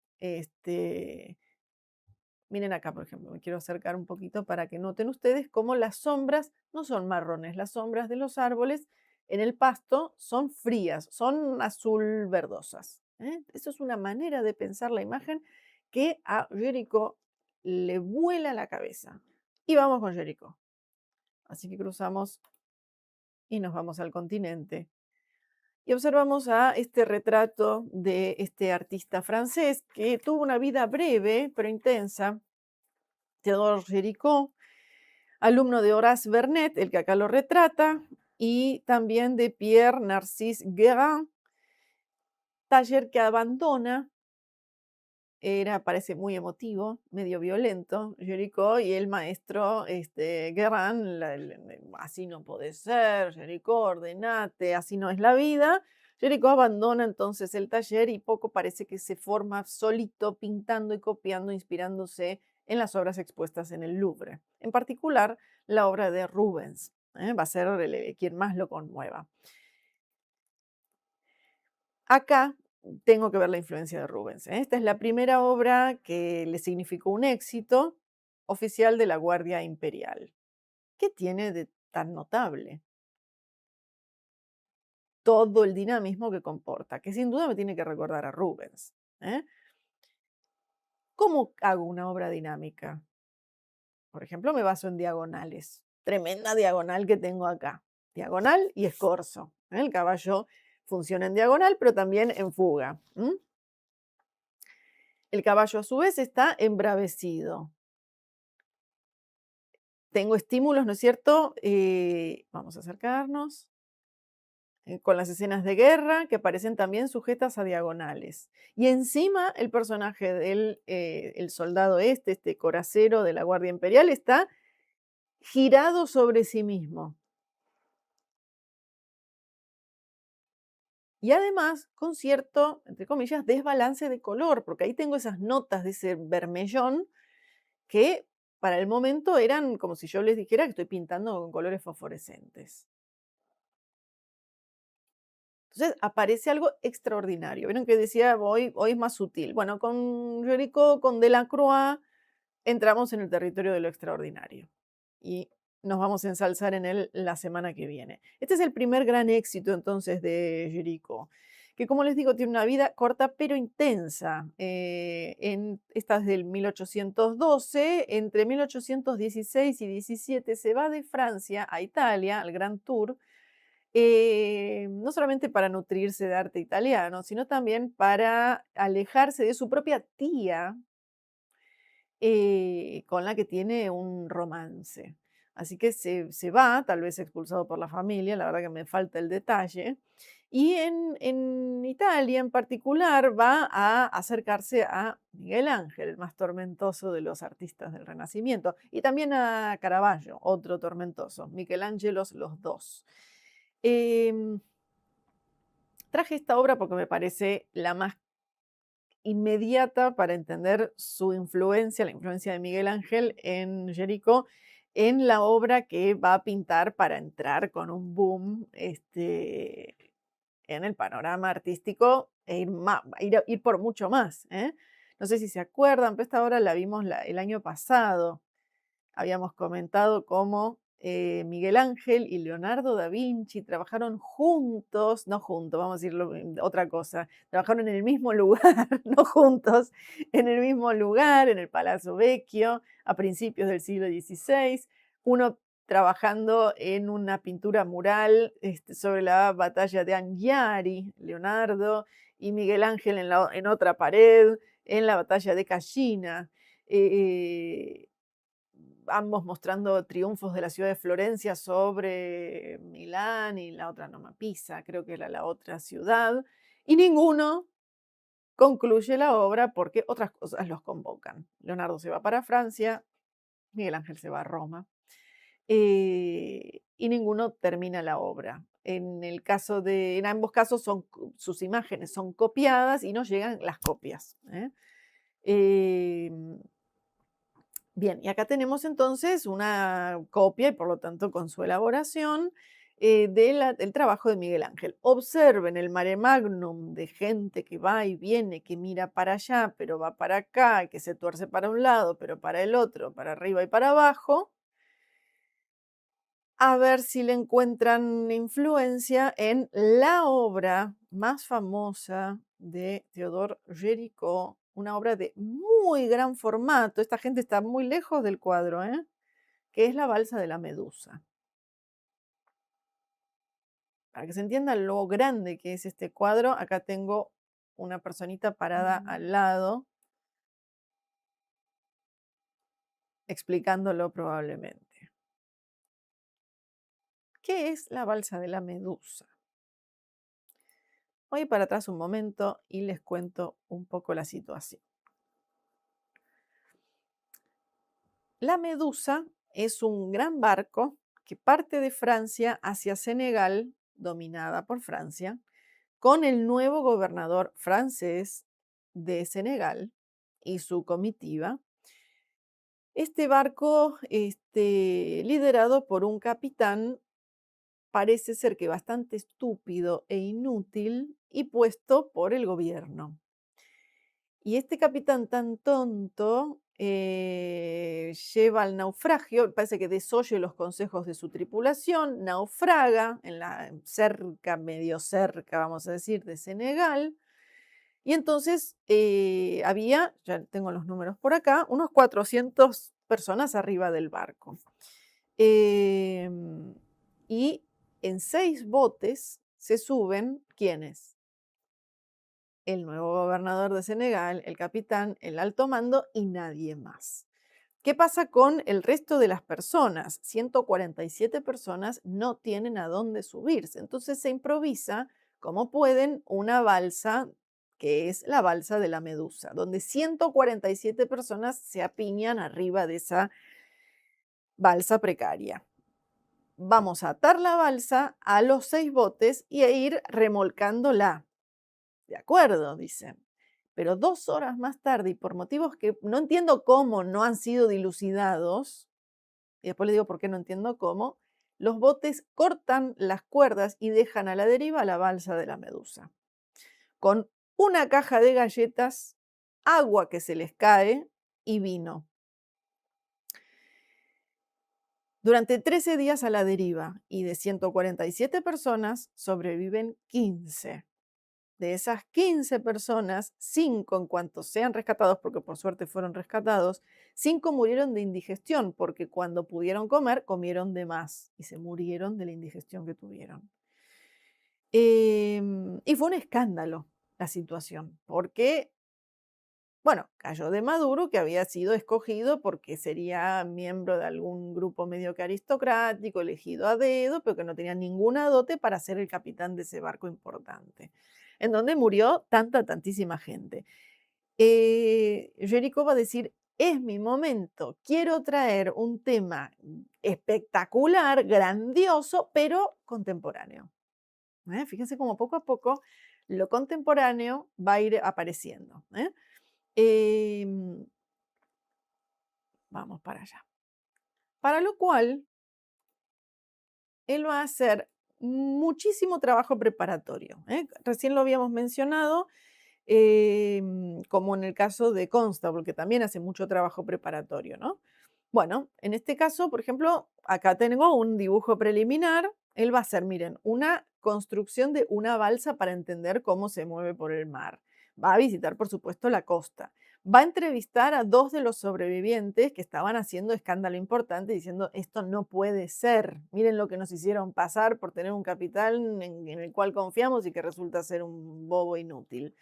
A: Miren acá, por ejemplo, me quiero acercar un poquito para que noten ustedes cómo las sombras no son marrones, las sombras de los árboles en el pasto son frías, son azul verdosas. Eso es una manera de pensar la imagen que a Jericho le vuela la cabeza. Y vamos con Jericho. Así que cruzamos y nos vamos al continente. Y observamos a este retrato de este artista francés que tuvo una vida breve pero intensa. Theodore Géricault, alumno de Horace Vernet, el que acá lo retrata, y también de Pierre Narcisse Guérin, taller que abandona. Parece muy emotivo, medio violento, Jericho, y el maestro Guerrán, así no puede ser, Jericho, ordenate, así no es la vida. Jericho abandona entonces el taller y poco parece que se forma solito pintando y copiando, inspirándose en las obras expuestas en el Louvre, en particular la obra de Rubens. Va a ser quien más lo conmueva. Acá tengo que ver la influencia de Rubens, ¿eh? Esta es la primera obra que le significó un éxito oficial de la Guardia Imperial. ¿Qué tiene de tan notable? Todo el dinamismo que comporta, que sin duda me tiene que recordar a Rubens, ¿eh? ¿Cómo hago una obra dinámica? Por ejemplo, me baso en diagonales. Tremenda diagonal que tengo acá. Diagonal y escorzo, ¿eh? El caballo funciona en diagonal, pero también en fuga. El caballo a su vez está embravecido. Tengo estímulos, ¿no es cierto? Vamos a acercarnos. Con las escenas de guerra que aparecen también sujetas a diagonales. Y encima el personaje del el soldado este coracero de la Guardia Imperial, está girado sobre sí mismo. Y además con cierto, entre comillas, desbalance de color, porque ahí tengo esas notas de ese vermellón que para el momento eran como si yo les dijera que estoy pintando con colores fosforescentes. Entonces aparece algo extraordinario. Vieron que decía, hoy es más sutil. Bueno, con Jericho, con Delacroix, entramos en el territorio de lo extraordinario. Y nos vamos a ensalzar en él la semana que viene. Este es el primer gran éxito entonces de Jericho, que como les digo, tiene una vida corta pero intensa. Esta es del 1812, entre 1816 y 17 se va de Francia a Italia, al Grand Tour, no solamente para nutrirse de arte italiano, sino también para alejarse de su propia tía, con la que tiene un romance. Así que se va, tal vez expulsado por la familia, la verdad que me falta el detalle. Y en Italia en particular va a acercarse a Miguel Ángel, el más tormentoso de los artistas del Renacimiento, y también a Caravaggio, otro tormentoso, Michelangelos los dos. Em, Traje esta obra porque me parece la más inmediata para entender su influencia, la influencia de Miguel Ángel en Jericho, en la obra que va a pintar para entrar con un boom en el panorama artístico e ir por mucho más. ¿Eh? No sé si se acuerdan, pero esta obra la vimos el año pasado. Habíamos comentado cómo Miguel Ángel y Leonardo da Vinci trabajaron juntos, no juntos, vamos a decirlo otra cosa, trabajaron en el mismo lugar, no juntos, en el mismo lugar, en el Palazzo Vecchio, a principios del siglo XVI, uno trabajando en una pintura mural sobre la batalla de Anghiari, Leonardo, y Miguel Ángel en otra pared, en la batalla de Caggina. Ambos mostrando triunfos de la ciudad de Florencia sobre Milán y la otra, no, Pisa, creo que era la otra ciudad, y ninguno concluye la obra porque otras cosas los convocan. Leonardo se va para Francia, Miguel Ángel se va a Roma, y ninguno termina la obra. En ambos casos sus imágenes son copiadas y no llegan las copias. Em, Bien, y acá tenemos entonces una copia y por lo tanto con su elaboración del trabajo de Miguel Ángel. Observen el mare magnum de gente que va y viene, que mira para allá, pero va para acá, que se tuerce para un lado, pero para el otro, para arriba y para abajo, a ver si le encuentran influencia en la obra más famosa de Theodore Géricault, una obra de muy gran formato. Esta gente está muy lejos del cuadro, ¿eh? Que es la balsa de la Medusa. Para que se entienda lo grande que es este cuadro, acá tengo una personita parada al lado. explicándolo probablemente. ¿Qué es la balsa de la Medusa? Voy para atrás un momento y les cuento un poco la situación. La Medusa es un gran barco que parte de Francia hacia Senegal, dominada por Francia, con el nuevo gobernador francés de Senegal y su comitiva. Este barco, liderado por un capitán, parece ser que bastante estúpido e inútil y puesto por el gobierno. Y este capitán tan tonto lleva al naufragio, parece que desoye los consejos de su tripulación, naufraga en la cerca, medio cerca, vamos a decir, de Senegal. Y entonces había, ya tengo los números por acá, unos 400 personas arriba del barco. Em, y en 6 botes se suben, ¿quiénes? El nuevo gobernador de Senegal, el capitán, el alto mando y nadie más. ¿Qué pasa con el resto de las personas? 147 personas no tienen a dónde subirse. Entonces se improvisa, como pueden, una balsa que es la balsa de la Medusa, donde 147 personas se apiñan arriba de esa balsa precaria. Vamos a atar la balsa a los 6 botes y a ir remolcándola. De acuerdo, dicen. Pero 2 horas más tarde, y por motivos que no entiendo cómo no han sido dilucidados, y después le digo por qué no entiendo cómo, los botes cortan las cuerdas y dejan a la deriva la balsa de la Medusa, con una caja de galletas, agua que se les cae y vino. Durante 13 días a la deriva y de 147 personas sobreviven 15. De esas 15 personas, 5 en cuanto sean rescatados, porque por suerte fueron rescatados, 5 murieron de indigestión, porque cuando pudieron comer, comieron de más y se murieron de la indigestión que tuvieron. Y fue un escándalo la situación, porque, bueno, cayó de Maduro, que había sido escogido porque sería miembro de algún grupo medio que aristocrático, elegido a dedo, pero que no tenía ninguna dote para ser el capitán de ese barco importante, en donde murió tantísima gente. Jericó va a decir, es mi momento, quiero traer un tema espectacular, grandioso, pero contemporáneo. Fíjense cómo poco a poco lo contemporáneo va a ir apareciendo. Em, Vamos para allá. Para lo cual, él va a hacer muchísimo trabajo preparatorio. Recién lo habíamos mencionado, como en el caso de Constable, que también hace mucho trabajo preparatorio, ¿no? Bueno, en este caso, por ejemplo, acá tengo un dibujo preliminar. Él va a hacer, miren, una construcción de una balsa para entender cómo se mueve por el mar. Va a visitar, por supuesto, la costa. Va a entrevistar a 2 de los sobrevivientes que estaban haciendo escándalo importante, diciendo, esto no puede ser. Miren lo que nos hicieron pasar por tener un capitán en el cual confiamos y que resulta ser un bobo inútil.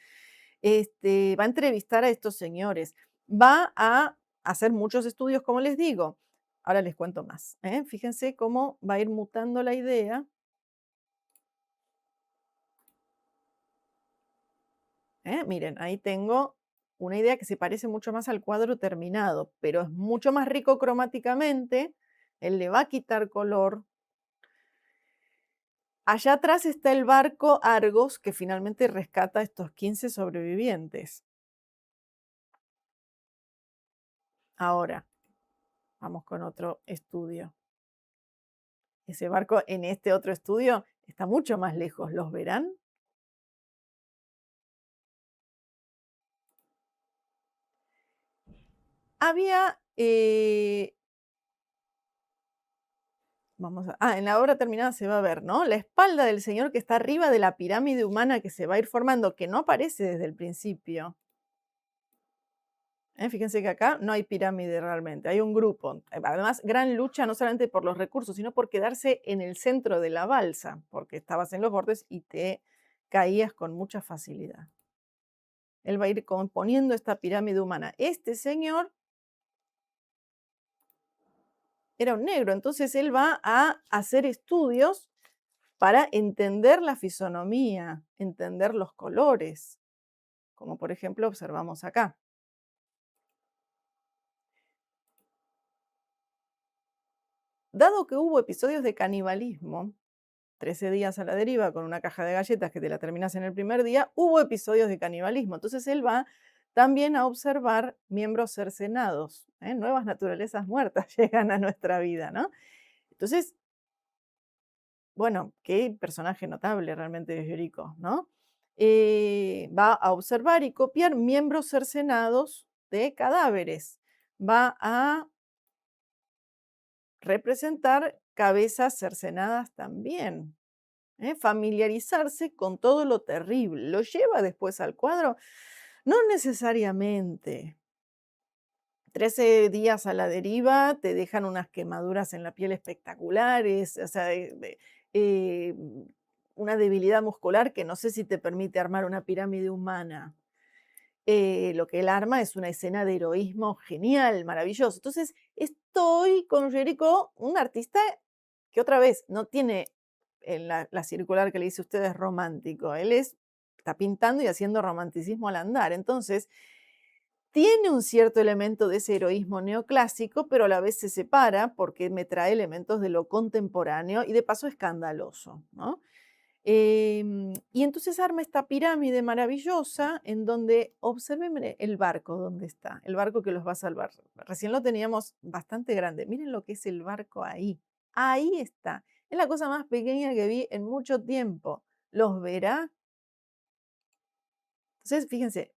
A: Va a entrevistar a estos señores. Va a hacer muchos estudios, como les digo. Ahora les cuento más. Fíjense cómo va a ir mutando la idea. Miren, ahí tengo una idea que se parece mucho más al cuadro terminado, pero es mucho más rico cromáticamente. Él le va a quitar color. Allá atrás está el barco Argos que finalmente rescata a estos 15 sobrevivientes. Ahora, vamos con otro estudio. Ese barco en este otro estudio está mucho más lejos, ¿los verán? Había, en la obra terminada se va a ver, ¿no? La espalda del señor que está arriba de la pirámide humana que se va a ir formando, que no aparece desde el principio. Fíjense que acá no hay pirámide realmente, hay un grupo. Además, gran lucha no solamente por los recursos, sino por quedarse en el centro de la balsa, porque estabas en los bordes y te caías con mucha facilidad. Él va a ir componiendo esta pirámide humana. Este señor era un negro. Entonces él va a hacer estudios para entender la fisonomía, entender los colores, como por ejemplo observamos acá. Dado que hubo episodios de canibalismo, 13 días a la deriva con una caja de galletas que te la terminas en el primer día, hubo episodios de canibalismo. Entonces él va también a observar miembros cercenados, ¿eh? Nuevas naturalezas muertas llegan a nuestra vida, ¿no? Entonces, bueno, qué personaje notable realmente de Jericho, ¿no? Va a observar y copiar miembros cercenados de cadáveres. Va a representar cabezas cercenadas también. Familiarizarse con todo lo terrible. ¿Lo lleva después al cuadro? No necesariamente. 13 días a la deriva te dejan unas quemaduras en la piel espectaculares, o sea, eh, una debilidad muscular que no sé si te permite armar una pirámide humana. Lo que él arma es una escena de heroísmo genial, maravilloso. Entonces, estoy con Jericho, un artista que otra vez no tiene la circular que le dice a usted es romántico. Está pintando y haciendo romanticismo al andar. Entonces, tiene un cierto elemento de ese heroísmo neoclásico, pero a la vez se separa porque me trae elementos de lo contemporáneo y de paso escandaloso, ¿no? Y entonces arma esta pirámide maravillosa en donde, observen el barco donde está, el barco que los va a salvar. Recién lo teníamos bastante grande. Miren lo que es el barco ahí. Ahí está. Es la cosa más pequeña que vi en mucho tiempo. ¿Los verá? Entonces, fíjense,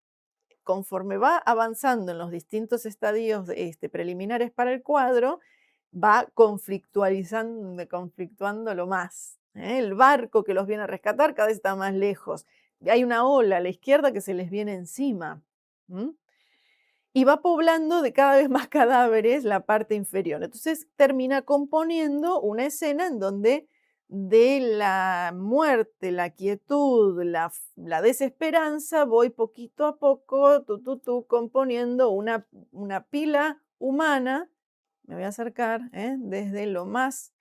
A: conforme va avanzando en los distintos estadios preliminares para el cuadro, va conflictuándolo más. El barco que los viene a rescatar cada vez está más lejos. Hay una ola a la izquierda que se les viene encima. ¿M? Y va poblando de cada vez más cadáveres la parte inferior. Entonces termina componiendo una escena en donde de la muerte, la quietud, la desesperanza, voy poquito a poco, componiendo una pila humana. Me voy a acercar, desde lo más,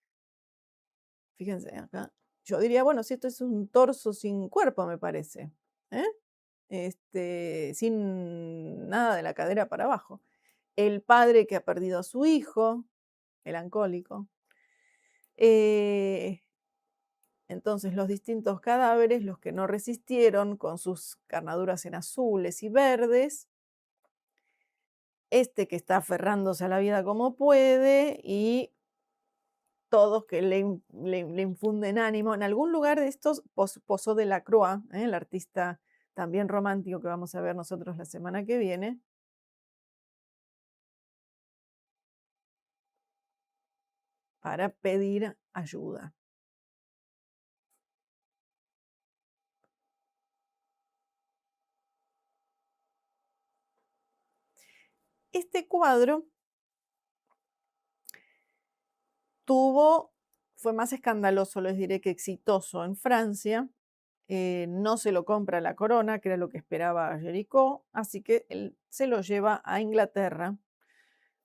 A: fíjense acá, yo diría, bueno, si esto es un torso sin cuerpo, me parece, ¿eh? Sin nada de la cadera para abajo. El padre que ha perdido a su hijo, melancólico. Eh, entonces, los distintos cadáveres, los que no resistieron, con sus carnaduras en azules y verdes, este que está aferrándose a la vida como puede y todos que le infunden ánimo. En algún lugar de estos posó Delacroix, el artista también romántico que vamos a ver nosotros la semana que viene, para pedir ayuda. Este cuadro fue más escandaloso, les diré, que exitoso en Francia. No se lo compra la corona, que era lo que esperaba Jericho, así que él se lo lleva a Inglaterra,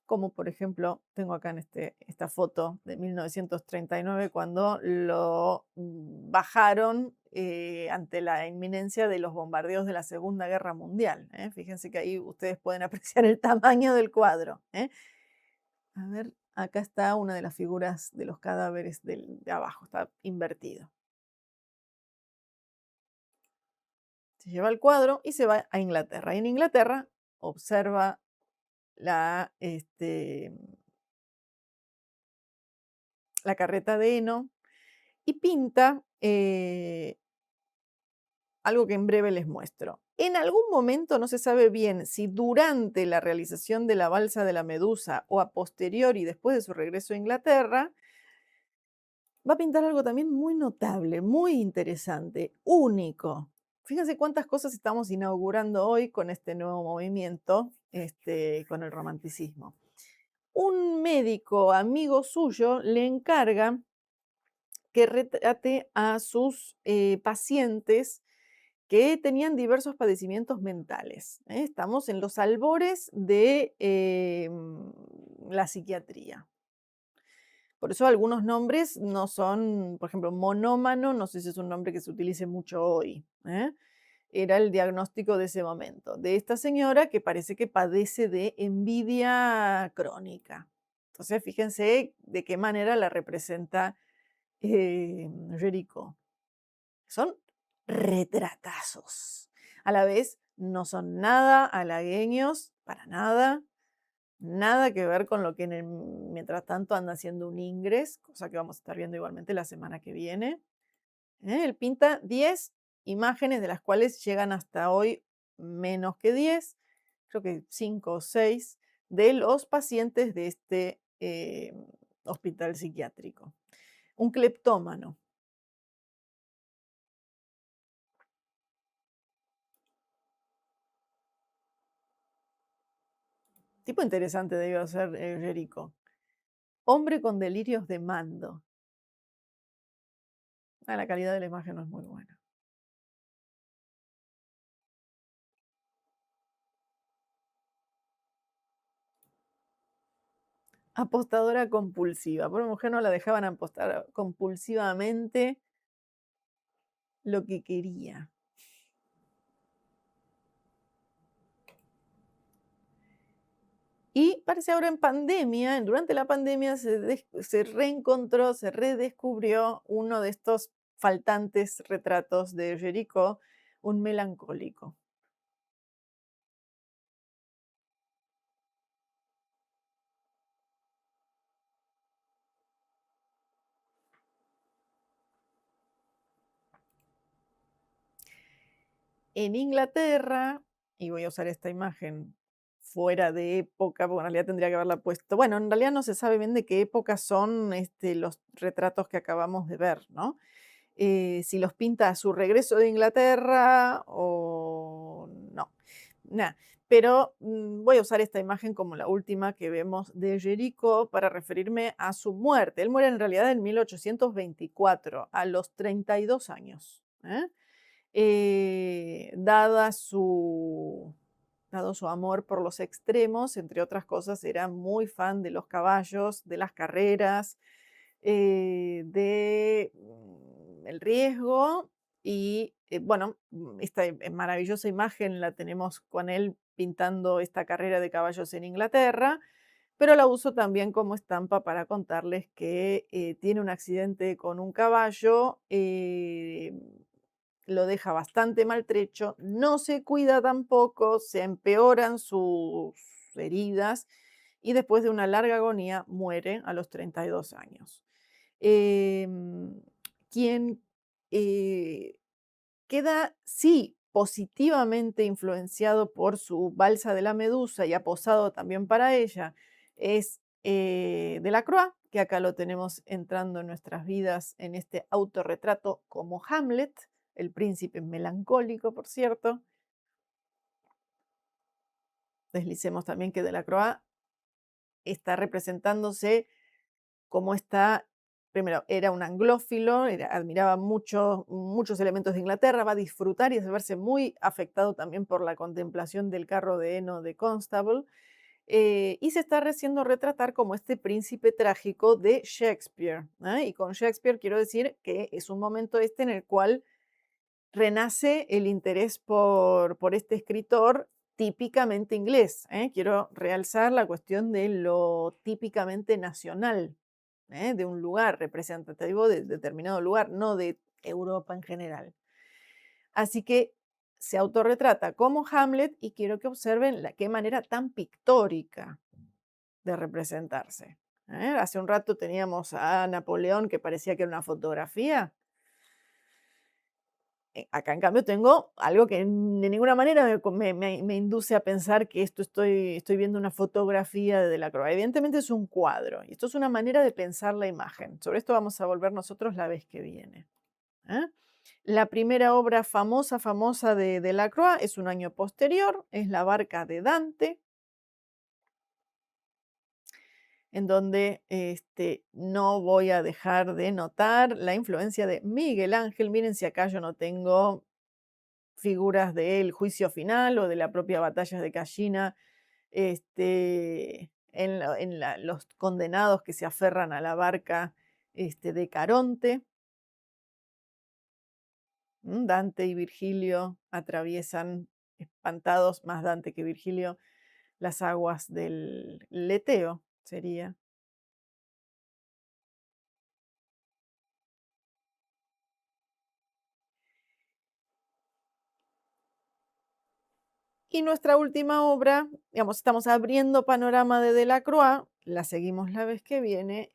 A: como por ejemplo tengo acá en esta foto de 1939, cuando lo bajaron ante la inminencia de los bombardeos de la Segunda Guerra Mundial. Fíjense que ahí ustedes pueden apreciar el tamaño del cuadro. A ver, acá está una de las figuras de los cadáveres de abajo, está invertido. Se lleva el cuadro y se va a Inglaterra. Y en Inglaterra observa la carreta de heno y pinta algo que en breve les muestro. En algún momento, no se sabe bien si durante la realización de la balsa de la Medusa o a posteriori, después de su regreso a Inglaterra, va a pintar algo también muy notable, muy interesante, único. Fíjense cuántas cosas estamos inaugurando hoy con este nuevo movimiento, con el romanticismo. Un médico amigo suyo le encarga que retrate a sus pacientes que tenían diversos padecimientos mentales. Estamos en los albores de la psiquiatría. Por eso algunos nombres no son, por ejemplo, monómano, no sé si es un nombre que se utilice mucho hoy, ¿eh? Era el diagnóstico de ese momento, de esta señora que parece que padece de envidia crónica. Entonces, fíjense de qué manera la representa Jericho. Son retratazos. A la vez, no son nada halagüeños, para nada. Nada que ver con lo que mientras tanto anda haciendo un Ingres, cosa que vamos a estar viendo igualmente la semana que viene. Él pinta 10 imágenes, de las cuales llegan hasta hoy menos que 10, creo que 5 o 6, de los pacientes de este hospital psiquiátrico. Un cleptómano. Tipo interesante debió ser Jericho. Hombre con delirios de mando. Ah, la calidad de la imagen no es muy buena. Apostadora compulsiva. Por mujer no la dejaban apostar compulsivamente lo que quería. Y parece ahora en pandemia, durante la pandemia se reencontró, se redescubrió uno de estos faltantes retratos de Jericho, un melancólico. En Inglaterra, y voy a usar esta imagen fuera de época, porque en realidad tendría que haberla puesto. Bueno, en realidad no se sabe bien de qué época son los retratos que acabamos de ver, ¿no? Si los pinta a su regreso de Inglaterra o no. Nah, pero voy a usar esta imagen como la última que vemos de Jericho para referirme a su muerte. Él muere en realidad en 1824, a los 32 años. Dada dado su amor por los extremos, entre otras cosas, era muy fan de los caballos, de las carreras, de el riesgo y, bueno, esta maravillosa imagen la tenemos con él pintando esta carrera de caballos en Inglaterra, pero la uso también como estampa para contarles que tiene un accidente con un caballo, lo deja bastante maltrecho, no se cuida tampoco, se empeoran sus heridas y después de una larga agonía muere a los 32 años. Em, Quien eh, queda, sí, positivamente influenciado por su balsa de la medusa y ha posado también para ella, es Delacroix, que acá lo tenemos entrando en nuestras vidas en este autorretrato como Hamlet, el príncipe melancólico, por cierto. Deslicemos también que Delacroix está representándose como está, primero, era un anglófilo, admiraba muchos elementos de Inglaterra, va a disfrutar y a verse muy afectado también por la contemplación del carro de heno de Constable, y se está haciendo retratar como este príncipe trágico de Shakespeare. Y con Shakespeare quiero decir que es un momento este en el cual renace el interés por este escritor típicamente inglés. Quiero realzar la cuestión de lo típicamente nacional, de un lugar representativo de determinado lugar, no de Europa en general. Así que se autorretrata como Hamlet y quiero que observen qué manera tan pictórica de representarse. Hace un rato teníamos a Napoleón que parecía que era una fotografía. Acá, en cambio, tengo algo que de ninguna manera me induce a pensar que estoy viendo una fotografía de Delacroix. Evidentemente es un cuadro, y esto es una manera de pensar la imagen. Sobre esto vamos a volver nosotros la vez que viene. ¿eh? La primera obra famosa de Delacroix es un año posterior, es La barca de Dante, en donde no voy a dejar de notar la influencia de Miguel Ángel. Miren si acá yo no tengo figuras del juicio final o de la propia batalla de Callina, los condenados que se aferran a la barca de Caronte. Dante y Virgilio atraviesan, espantados, más Dante que Virgilio, las aguas del Leteo, sería. Y nuestra última obra, digamos, estamos abriendo Panorama de Delacroix, la seguimos la vez que viene,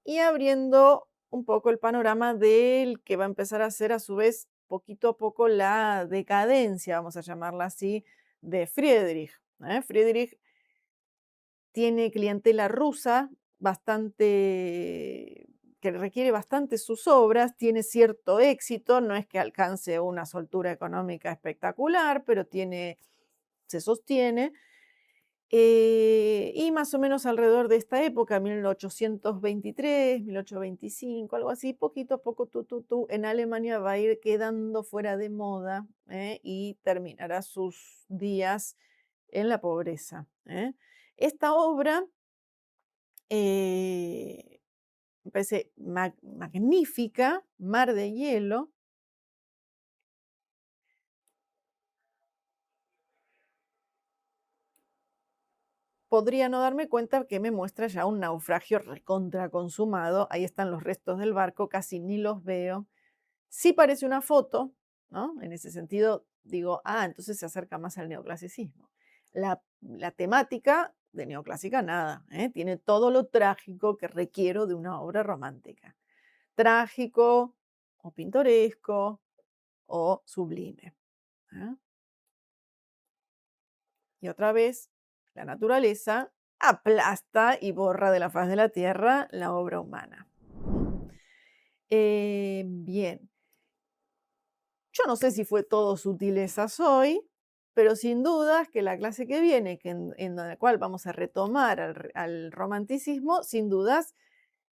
A: y abriendo un poco el panorama del que va a empezar a ser a su vez poquito a poco la decadencia, vamos a llamarla así, de Friedrich. Friedrich tiene clientela rusa bastante, que requiere bastante sus obras, tiene cierto éxito, no es que alcance una soltura económica espectacular, pero se sostiene. Y más o menos alrededor de esta época, 1823, 1825, algo así, poquito a poco, en Alemania va a ir quedando fuera de moda, y terminará sus días en la pobreza. Esta obra me parece magnífica, Mar de Hielo. Podría no darme cuenta que me muestra ya un naufragio recontra consumado. Ahí están los restos del barco, casi ni los veo. Sí parece una foto, ¿no? En ese sentido digo, entonces se acerca más al neoclasicismo. La temática de neoclásica nada, tiene todo lo trágico que requiero de una obra romántica. Trágico o pintoresco o sublime. ¿eh? Y otra vez, la naturaleza aplasta y borra de la faz de la tierra la obra humana. Bien, yo no sé si fue todo sutilezas hoy, pero sin dudas que la clase que viene, en la cual vamos a retomar al romanticismo, sin dudas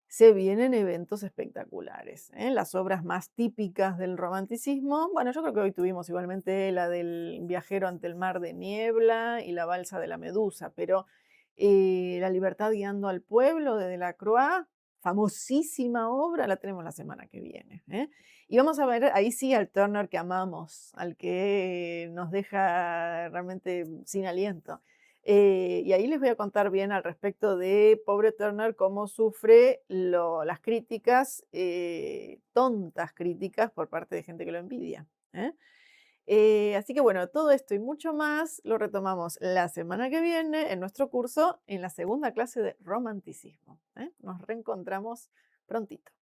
A: se vienen eventos espectaculares. Las obras más típicas del romanticismo, bueno, yo creo que hoy tuvimos igualmente la del viajero ante el mar de niebla y la balsa de la medusa, pero La libertad guiando al pueblo de Delacroix, famosísima obra, la tenemos la semana que viene. Y vamos a ver ahí sí al Turner que amamos, al que nos deja realmente sin aliento. Y ahí les voy a contar bien al respecto de pobre Turner, cómo sufre las críticas, tontas críticas por parte de gente que lo envidia. Así que bueno, todo esto y mucho más lo retomamos la semana que viene en nuestro curso en la segunda clase de romanticismo. Nos reencontramos prontito.